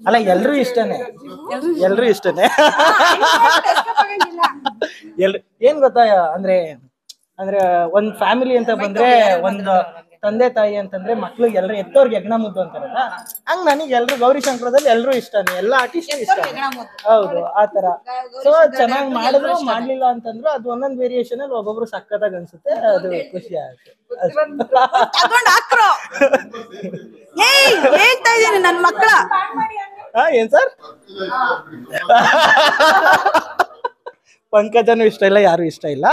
ಅಲ್ಲ, ಎಲ್ರು ಇಷ್ಟನೇ. ಏನ್ ಗೊತ್ತಾ, ಅಂದ್ರೆ ಒಂದ್ ಫ್ಯಾಮಿಲಿ ಅಂತ ಬಂದ್ರೆ, ಒಂದ್ ತಂದೆ ತಾಯಿ ಅಂತಂದ್ರೆ ಮಕ್ಳಿಗೆ ಎಲ್ರು ಎತ್ತೋರ್ಗೆ ಯಜ್ಞ ಮುದ್ದು ಅಂತಾರಲ್ಲ, ಹಂಗ್ ನನಗೆ ಎಲ್ರು ಗೌರಿ ಶಂಕರದಲ್ಲಿ ಎಲ್ರು ಇಷ್ಟನೇ. ಎಲ್ಲಾ ಆರ್ಟಿಸ್ಟ್ ಇಷ್ಟ. ಹೌದು, ಆತರ. ಸೊ ಚೆನ್ನಾಗ್ ಮಾಡಿದ್ರು ಮಾಡ್ಲಿಲ್ಲ ಅಂತಂದ್ರು ಅದು ಒಂದೊಂದ್ ವೇರಿಯೇಷನ್ ಅಲ್ಲಿ ಒಬ್ಬೊಬ್ರು ಸಕ್ಕತ್ತಾಗಿ ಅನ್ಸುತ್ತೆ. ಅದು ಖುಷಿ ಆಗುತ್ತೆ. ಹೇಳ್ತಾ ಇದ್ದೀನಿ ನನ್ ಮಕ್ಕಳ. ಏನ್ ಸರ್? ಪಂಕಜನು ಇಷ್ಟ ಇಲ್ಲ, ಯಾರು ಇಷ್ಟ ಇಲ್ಲ.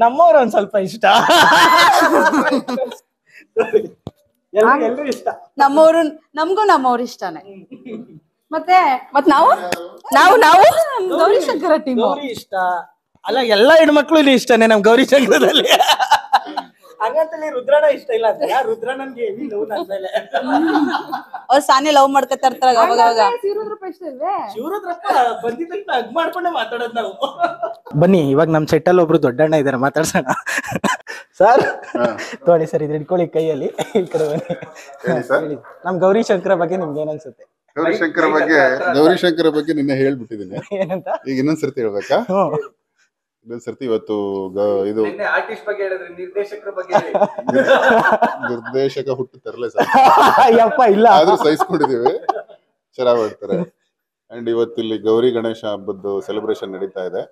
ನಮ್ಮವ್ರು ಒಂದ್ ಸ್ವಲ್ಪ ಇಷ್ಟ. ಎಲ್ರು ಇಷ್ಟ. ನಮಗೂ ಇಷ್ಟಾನೆ. ಮತ್ತೆ ನಾವು ಗೌರಿ ಶಂಕರ ಟೀಮ್. ಗೌರಿ ಇಷ್ಟ ಅಲ್ಲ, ಎಲ್ಲಾ ಹೆಣ್ಮಕ್ಳು ಇಲ್ಲಿ ಇಷ್ಟನೇ ನಮ್ ಗೌರಿ ಶಂಕರದಲ್ಲಿ. ಹಂಗಂತಲ್ಲಿ ರುದ್ರಣ್ಣ ಇಷ್ಟ ಇಲ್ಲ ಅಂತ. ರುದ್ರಣ್ಣನ್ಗೆ ಹೆವಿ ಲವ್ ನನ್ ಮೇಲೆ. ಅವ್ರು ಸಾನೆ ಲವ್ ಮಾಡ್ಕೊತಾ ಇರ್ತಾರ ಅವಾಗ. ಶಿವರುದ್ರಪ್ಪ ಬಂದಿದ್ದ ಹಗ್ ಮಾಡ್ಕೊಂಡೆ ಮಾತಾಡೋದ್ ನಾವು. ಬನ್ನಿ, ಇವಾಗ ನಮ್ ಸೆಟ್ಟಲ್ಲಿ ಒಬ್ರು ದೊಡ್ಡಣ್ಣ ಇದಾರೆ, ಮಾತಾಡ್ಸೋಣ. ಸರ್ ತೋಳಿ ಸರ್, ಇದು ಇಟ್ಕೊಳ್ಳಿ ಕೈಯಲ್ಲಿ. ಈ ಕಡೆ ಬನ್ನಿ. ನಮ್ ಗೌರಿ ಶಂಕರ ಬಗ್ಗೆ ನಿಮ್ಗೆ ಏನ್ ಅನ್ಸುತ್ತೆ? ಗೌರಿ ಶಂಕರ ಬಗ್ಗೆ ನಿನ್ನೆ ಹೇಳ್ಬಿಟ್ಟಿದ್ದೀನಿ. ಏನಂತ? ಈಗ ಇನ್ನೊಂದ್ಸರ್ತಿ ಹೇಳ್ಬೇಕಾ? ಇನ್ನೊಂದ್ಸರ್ತಿ ಇವತ್ತು ಇದು ಆರ್ಟಿಸ್ಟ್ ಬಗ್ಗೆ ಹೇಳಿದ್ರೆ ನಿರ್ದೇಶಕರ ಬಗ್ಗೆ ನಿರ್ದೇಶಕ ಹುಟ್ಟು ತರಲೇ ಸರ್. ಇಲ್ಲ ಆದ್ರೂ ಸಹಿಸ್ಕೊಂಡಿದೀವಿ, ಚೆನ್ನಾಗ್ ಮಾಡ್ತಾರೆ. ಅಂಡ್ ಇವತ್ತು ಇಲ್ಲಿ ಗೌರಿ ಗಣೇಶ ಹಬ್ಬದ್ದು ಸೆಲೆಬ್ರೇಷನ್ ನಡೀತಾ ಇದೆ.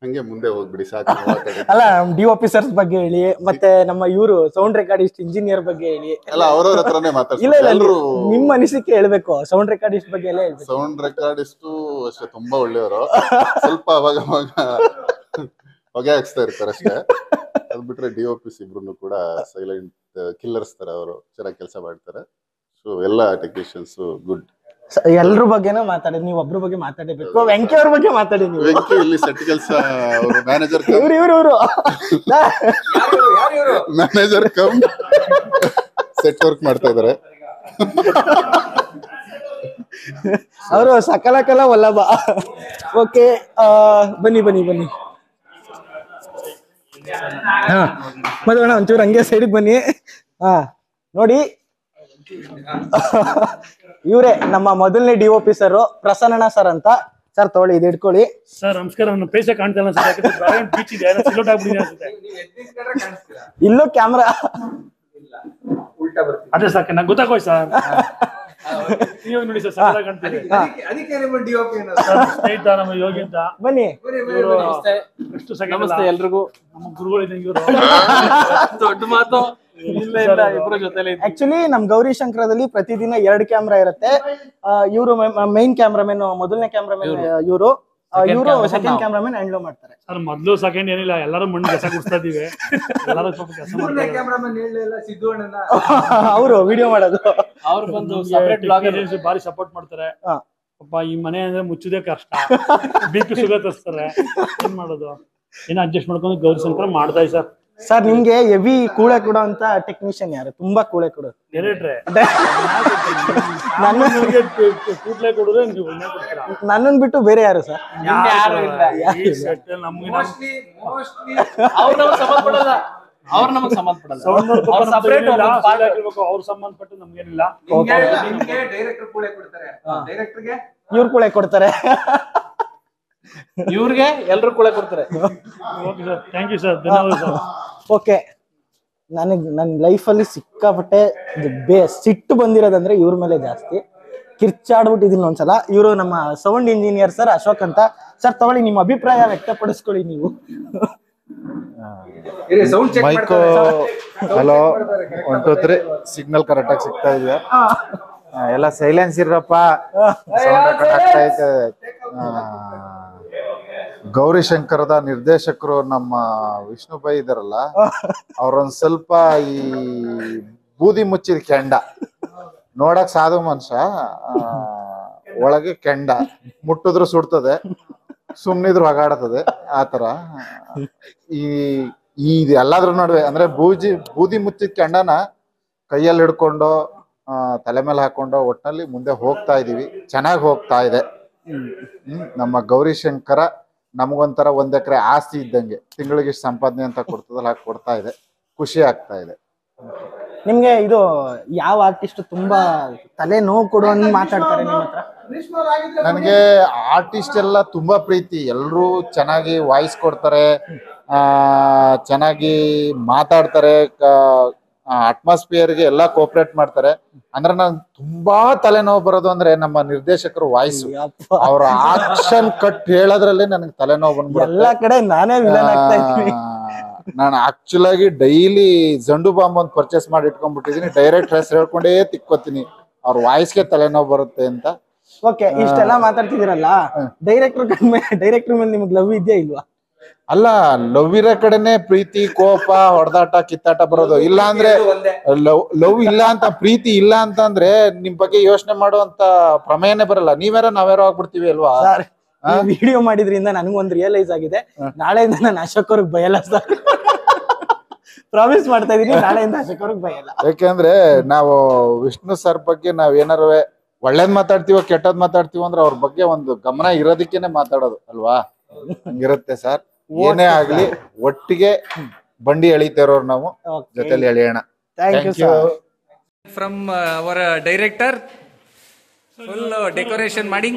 ಹಂಗೆ ಮುಂದೆ ಹೋಗ್ಬಿಡಿ ಸಾಕು ಮಾತಾಡಿ. ಅಲ್ಲ DOP ಸರ್ಸ್ ಬಗ್ಗೆ ಹೇಳಿ, ಮತ್ತೆ ನಮ್ಮ ಇವರು ಸೌಂಡ್ ರೆಕಾರ್ಡಿಸ್ಟ್ ಇಂಜಿನಿಯರ್ ಬಗ್ಗೆ ಹೇಳಿ. ಎಲ್ಲ ಅವ್ರವ್ರ ಹತ್ರನೇ ಇಲ್ಲ ಮಾತಾಡ್ತಾರೆ ಇಲ್ಲ ಎಲ್ಲರೂ. ನಿಮ್ಮ ಅನಿಸಿಕೆ ಹೇಳ್ಬೇಕು, ಸೌಂಡ್ ರೆಕಾರ್ಡಿಸ್ಟ್ ಬಗ್ಗೆ ಎಲ್ಲ ಹೇಳ್ಬೇಕು. ಸೌಂಡ್ ರೆಕಾರ್ಡಿಸ್ಟು ಅಷ್ಟೇ ತುಂಬಾ ಒಳ್ಳೆಯವರು, ಸ್ವಲ್ಪ ಅವಾಗ ಹೊಗೆ ಹಾಕ್ಸ್ತಾ ಇರ್ತಾರೆ ಅಷ್ಟೇ. ಅದ್ ಬಿಟ್ರೆ DOPs ಇಬ್ರು ಕೂಡ ಸೈಲೆಂಟ್ ಕಿಲ್ಲರ್ಸ್ ತರ, ಅವರು ಚೆನ್ನಾಗಿ ಕೆಲಸ ಮಾಡ್ತಾರೆ. ಸೊ ಎಲ್ಲ ಟೆಕ್ನಿಷಿಯನ್ಸ್ ಗುಡ್. ಎಲ್ರ ಬಗ್ಗೆನೂ ಮಾತಾಡಿ, ನೀವು ಒಬ್ರ ಬಗ್ಗೆ ಮಾತಾಡಬೇಕು. ವೆಂಕಿ ಅವ್ರ ಬಗ್ಗೆ ಮಾತಾಡಿ ನೀವು. ವೆಂಕಿ ಇಲ್ಲಿ ಸೆಟ್ ಕೆಲಸ, ಅವರು manager manager come set work ಮಾಡ್ತಾ ಇದಾರೆ. ಅವರು ಸಕಲ ವಲ್ಲಭ. ಓಕೆ, ಬನ್ನಿ ಬನ್ನಿ ಬನ್ನಿ. ಹಾ ಮದುವಣ್ಣ ಒಂಚೂರು ಹಂಗೆ ಸೈಡಿಗೆ ಬನ್ನಿ. ಹಾ ನೋಡಿ, ಇವರೇ ನಮ್ಮ ಮೊದಲನೇ DOP ಸರ್, ಪ್ರಸನ್ನ ಸರ್ ಅಂತ. ಸರ್ ತಗೊಳ್ಳಿ, ಇದು ಇಟ್ಕೊಳ್ಳಿ. ಸರ್ ನಮಸ್ಕಾರ. ನನ್ನ ಪೇಸೆ ಕಾಣ್ತಾ ಇಲ್ಲ ಸರ್, ಬೀಚ್ ಇದೆ, ಸಿಲೋಟ್ ಆಗ್ಬಿಟ್ಟಿದೆ ಅನ್ಸುತ್ತೆ. ಇಲ್ಲೂ ಕ್ಯಾಮ್ರಾ ಅದೇ ಸಾಕೆ, ನಂಗೆ ಗೊತ್ತಾಗೋಯ್ ಸರ್. ಇವಾಗ ನೋಡಿ ಸರ್, ಸರ್ ಕಾಣ್ತೀವಿ. ಸ್ನೇಹಿತ ನಮ್ಮ ಯೋಗಿ ಅಂತ, ಬನ್ನಿ. ಎಷ್ಟು ನಮಸ್ತೆ ಎಲ್ರಿಗೂ. ನಮ್ಮ ಗುರುಗಳಿದ್ದಂಗೆ ಇವರು. ದೊಡ್ಡ ಮಾತು. ಆಕ್ಚುಲಿ ನಮ್ ಗೌರಿ ಶಂಕರದಲ್ಲಿ ಪ್ರತಿದಿನ 2 ಕ್ಯಾಮ್ರಾ ಇರುತ್ತೆ. ಇವರು ಮೈನ್ ಕ್ಯಾಮ್ರಾಮನ್, ಮೊದಲನೇ ಕ್ಯಾಮ್ರಾಮನ್ ಇವರು ಸೆಕೆಂಡ್ ಕ್ಯಾಮ್ರಾಮನ್ ಹ್ಯಾಂಡ್ಲ್ ಮಾಡ್ತಾರೆ. ಸರ್ ಮೊದ್ಲು ಸೆಕೆಂಡ್ ಏನಿಲ್ಲ, ಎಲ್ಲರೂ ಮಣ್ಣು ಕೆಲಸ ಕೊಡ್ತಾ ಇದೀವಿ. ಎಲ್ಲರೂ ಸ್ವಲ್ಪ ಕೆಲಸ ಮಾಡ್ತಾರೆ. ಅವರು ವಿಡಿಯೋ ಮಾಡೋದು, ಅವ್ರು ಬಂದು ಸಪರೇಟ್ ಬ್ಲಾಗರ್ ಬಾರಿ ಸಪೋರ್ಟ್ ಮಾಡ್ತಾರೆ. ಪಾಪ ಈ ಮನೆ ಅಂದ್ರೆ ಮುಚ್ಚುದೇ ಕಷ್ಟ, BP ಶುಗರ್ ತರಿಸ್ತಾರೆ. ಏನ್ ಮಾಡೋದು, ಏನೋ ಅಡ್ಜಸ್ಟ್ ಮಾಡ್ಕೊಂಡು ಗೌರಿ ಶಂಕರ ಮಾಡ್ತಾ ಸರ್. ಸರ್ ನಿಮ್ಗೆ ಹೆವಿ ಕೂಳೆ ಕೊಡೋ ಅಂತ ಟೆಕ್ನಿಷಿಯನ್ ಯಾರು? ತುಂಬಾ ಕೂಳೆ ಕೊಡೋದು ನನ್ನನ್ ಬಿಟ್ಟು ಬೇರೆ ಯಾರು ಸರ್? ಅವ್ರು ನಮಗೆ ಸಂಬಂಧಪಡಲ್ಲ. ಅವ್ರು ಸಂಬಂಧಪಟ್ಟು ನಮ್ಗೇನಿಲ್ಲ. ಇವ್ರು ಕೂಳೆ ಕೊಡ್ತಾರೆ, ಇವ್ರಿಗೆ ಎಲ್ರು ಕೂಡ ಕೊಡ್ತಾರೆ. ಥ್ಯಾಂಕ್ ಯು ಸರ್, ಧನ್ಯವಾದ ಸರ್. ಓಕೆ, ನನಗೆ ನನ್ನ ಲೈಫಲ್ಲಿ ಸಿಕ್ಕಾಪಟ್ಟೆ ಸಿಟ್ಟು ಬಂದಿರೋದಂದ್ರೆ ಇವ್ರ ಮೇಲೆ ಜಾಸ್ತಿ. ಕಿರ್ಚಾಡ್ಬಿಟ್ಟಿದ್ದೀನಿ ಒಂದ್ಸಲ. ಇವರು ನಮ್ಮ ಸೌಂಡ್ ಇಂಜಿನಿಯರ್ ಸರ್, ಅಶೋಕ್ ಅಂತ. ಸರ್ ತಗೊಳ್ಳಿ, ನಿಮ್ಮ ಅಭಿಪ್ರಾಯ ವ್ಯಕ್ತಪಡಿಸ್ಕೊಳ್ಳಿ ನೀವು. ಮೈಕು ಹಲೋ 1 2 3 ಸಿಗ್ನಲ್ ಕರೆಕ್ಟ್ ಆಗಿ ಸಿಗ್ತಾ ಇದೆಯಾ? ಎಲ್ಲ ಸೈಲೆನ್ಸ್ ಇರಪ್ಪ, ಸೌಂಡ್ ರೆಕಾರ್ಡ್ ಆಗ್ತಾ ಐತೆ. ಗೌರಿ ಶಂಕರದ ನಿರ್ದೇಶಕರು ನಮ್ಮ ವಿಷ್ಣು ಬೈ ಇದಾರಲ್ಲ, ಅವ್ರೊಂದ್ ಸ್ವಲ್ಪ ಈ ಬೂದಿ ಮುಚ್ಚಿದ ಕೆಂಡ, ನೋಡಕ್ ಸಾಧು ಮನುಷ್ಯ, ಒಳಗೆ ಕೆಂಡ, ಮುಟ್ಟಿದ್ರು ಸುಡ್ತದೆ, ಸುಮ್ನಿದ್ರು ಹೊಗಾಡತದೆ. ಆತರ ಈ ಎಲ್ಲಾದ್ರ ನಡುವೆ ಅಂದ್ರೆ ಬೂದಿ ಮುಚ್ಚಿದ ಕೆಂಡನ ಕೈಯಲ್ಲಿ ಹಿಡ್ಕೊಂಡು ತಲೆ ಮೇಲೆ ಹಾಕೊಂಡು ಒಟ್ಟಿನಲ್ಲಿ ಮುಂದೆ ಹೋಗ್ತಾ ಇದೀವಿ. ಚೆನ್ನಾಗಿ ಹೋಗ್ತಾ ಇದೆ. ನಮ್ಮ ಗೌರಿ ಶಂಕರ ನಮಗೊಂಥರ 1 ಎಕರೆ ಆಸ್ತಿ ಇದ್ದಂಗೆ, ತಿಂಗಳಿಗೆ ಸಂಪಾದನೆ ಅಂತ ಕೊಡ್ತದಲ್ಲ, ಹಾಗೆ ಕೊಡ್ತಾ ಇದೆ. ಖುಷಿ ಆಗ್ತಾ ಇದೆ. ನಿಮ್ಗೆ ಇದು ಯಾವ ಆರ್ಟಿಸ್ಟ್ ತುಂಬಾ ತಲೆ ನೋವು ಕೊಡುವಂಗ್ ಮಾತಾಡ್ತಾರೆ ನಿಮ್ಮ ಹತ್ರ? ನನಗೆ ಆರ್ಟಿಸ್ಟ್ ಎಲ್ಲ ತುಂಬಾ ಪ್ರೀತಿ. ಎಲ್ರು ಚೆನ್ನಾಗಿ ವಾಯ್ಸ್ ಕೊಡ್ತಾರೆ, ಚೆನ್ನಾಗಿ ಮಾತಾಡ್ತಾರೆ, ಅಟ್ಮಾಸ್ಫಿಯರ್ಗೆ ಎಲ್ಲ ಕೋಪರೇಟ್ ಮಾಡ್ತಾರೆ. ಅಂದ್ರೆ ನಾನು ತುಂಬಾ ತಲೆನೋವು ಬರೋದು ಅಂದ್ರೆ ನಮ್ಮ ನಿರ್ದೇಶಕರು ವಾಯ್ಸ್, ಅವ್ರ ಆಕ್ಷನ್ ಕಟ್ ಹೇಳೋದ್ರಲ್ಲಿ ನನಗೆ ತಲೆನೋವು ಬಂದ್ಬಿಡುತ್ತೆ. ಎಲ್ಲಾ ಕಡೆ ನಾನೇ ವಿಲನ್ ಆಗ್ತಾ ಇದ್ದೀನಿ. ನಾನು ಆಕ್ಚುಲ್ ಆಗಿ ಡೈಲಿ ಜಂಡು ಬಾಂಬ್ ಒಂದು ಪರ್ಚೇಸ್ ಮಾಡಿ ಇಟ್ಕೊಂಡ್ಬಿಟ್ಟಿದೀನಿ. ಡೈರೆಕ್ಟ್ ಹೆಸರು ಹೇಳ್ಕೊಂಡೇ ತಿಕ್ಕೋತೀನಿ, ಅವ್ರ ವಾಯ್ಸ್ಗೆ ತಲೆನೋವು ಬರುತ್ತೆ ಅಂತ. ಓಕೆ, ಇಷ್ಟೆಲ್ಲ ಮಾತಾಡ್ತಿದ್ದೀರಲ್ಲ, ಡೈರೆಕ್ಟರ್ ಮೇಲೆ ನಿಮ್ಗೆ ಲವ್ ಇದೆಯಾ ಇಲ್ವಾ? ಅಲ್ಲ, ಲವ್ ಇರೋ ಕಡೆನೆ ಪ್ರೀತಿ, ಕೋಪ, ಹೊಡೆದಾಟ, ಕಿತ್ತಾಟ ಬರೋದು. ಇಲ್ಲ ಅಂದ್ರೆ ಲವ್ ಇಲ್ಲ ಅಂತ, ಪ್ರೀತಿ ಇಲ್ಲ ಅಂತಂದ್ರೆ ನಿಮ್ ಬಗ್ಗೆ ಯೋಚನೆ ಮಾಡುವಂತ ಪ್ರಮೇಯನೇ ಬರಲ್ಲ. ನಾವ್ಯಾರೋ ಆಗ್ಬಿಡ್ತೀವಿ ಅಲ್ವಾ? ವಿಡಿಯೋ ಮಾಡಿದ್ರಿಂದ ನನಗೊಂದು ರಿಯಲೈಸ್ ಆಗಿದೆ. ನಾಳೆಯಿಂದ ನಾನು ಅಶೋಕ್ ಅವ್ರಿಗೆ ಬಯಲ್ಲ ಸರ್, ಪ್ರಾಮಿಸ್ ಮಾಡ್ತಾ ಇದೀನಿ. ನಾಳೆಯಿಂದ ಅಶೋಕ್ ಅವ್ರಿಗೆ ಬಯಲ್ಲ. ಯಾಕೆಂದ್ರೆ ನಾವು ವಿಷ್ಣು ಸರ್ ಬಗ್ಗೆ ನಾವ್ ಏನಾರು ಒಳ್ಳೇದ್ ಮಾತಾಡ್ತೀವೋ ಕೆಟ್ಟದ್ ಮಾತಾಡ್ತೀವೋ ಅಂದ್ರೆ ಅವ್ರ ಬಗ್ಗೆ ಒಂದು ಗಮನ ಇರೋದಕ್ಕೇನೆ ಮಾತಾಡೋದು ಅಲ್ವಾ? ಹಂಗಿರುತ್ತೆ ಸರ್. ಏನೇ ಆಗ್ಲಿ ಒಟ್ಟಿಗೆ ಬಂಡಿ ಎಳಿತಾರೋರು ನಾವು, ಜೊತೆಲಿ ಎಳೆಯೋಣ. Thank you. From our director full decoration ಮಾಡಿ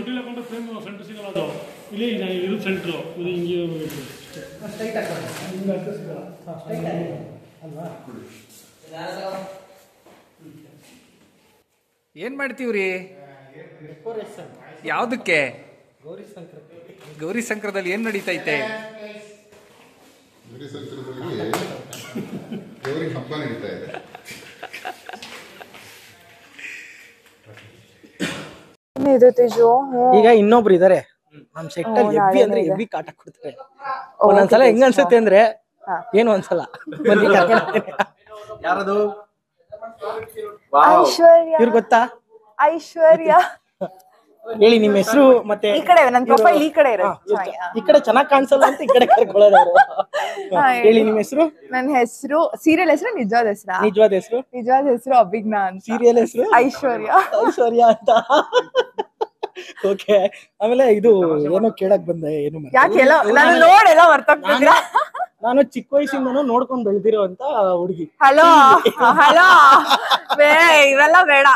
ಏನ್ ಮಾಡ್ತೀವ್ರಿ? ಯಾವ್ದಕ್ಕೆ? ಗೌರಿ ಸಂಕ್ರದಲ್ಲಿ ಏನ್ ನಡೀತೈತೆ? ಇದೆ ತೇಜು. ಈಗ ಇನ್ನೊಬ್ರು ಇದಾರೆ ನಮ್ ಸೆಟ್ ಅಲ್ಲಿ ಹೆವಿ ಅಂದ್ರೆ ಹೆವಿ ಕಾಟ ಕೊಡ್ತಾರೆ. ಒಂದೊಂದ್ಸಲ ಹೆಂಗ ಅನ್ಸುತ್ತೆ ಅಂದ್ರೆ ಏನು ಅನ್ಸಲ್ಲ. ಬನ್ನಿ ಯಾರದು ಐಶ್ವರ್ಯ. ಇವ್ರು ಗೊತ್ತಾ? ಐಶ್ವರ್ಯ ಹೇಳಿ ನಿಮ್ ಹೆಸರು ಮತ್ತೆ ಈ ಕಡೆ ನನ್ ಪ್ರೊಫೈಲ್ ಈ ಕಡೆ ಇರೋ. ಈ ಕಡೆ ಚೆನ್ನಾಗ್ ಕಾಣಿಸಲ್ಲ ಅಂತ ಈ ಕಡೆ ಕರ್ಕೊಳ್ಳೋದು ಅವ್ರು. ಹೇಳಿ ನಿಮ್ ಹೆಸರು? ನನ್ನ ಹೆಸರು ಸೀರಿಯಲ್ ಹೆಸರು ನಿಜವಾದ ಹೆಸರು? ನಿಜವಾದ ಹೆಸರು ಅಭಿಜ್ಞಾ ಅಂತ. ಸೀರಿಯಲ್ ಹೆಸರು ಐಶ್ವರ್ಯ. ಐಶ್ವರ್ಯ ಅಂತ. ಓಕೆ. ಆಮೇಲೆ ಇದು ಏನೋ ಕೇಳಕ್ ಬಂದೆ, ಏನು ಯಾಕೆಲ್ಲ ನಾನು ನೋಡೆಲ್ಲ ಹೊರತಾಗ್ತಿದ್ದೀರಾ? ನಾನು ಚಿಕ್ಕ ವಯಸ್ಸಿಂದನೂ ನೋಡ್ಕೊಂಡ್ ಬೆಳ್ದಿರೋ ಅಂತ ಹುಡುಗಿ. ಹಲೋ ಹಲೋ ಇವೆಲ್ಲ ಬೇಡ.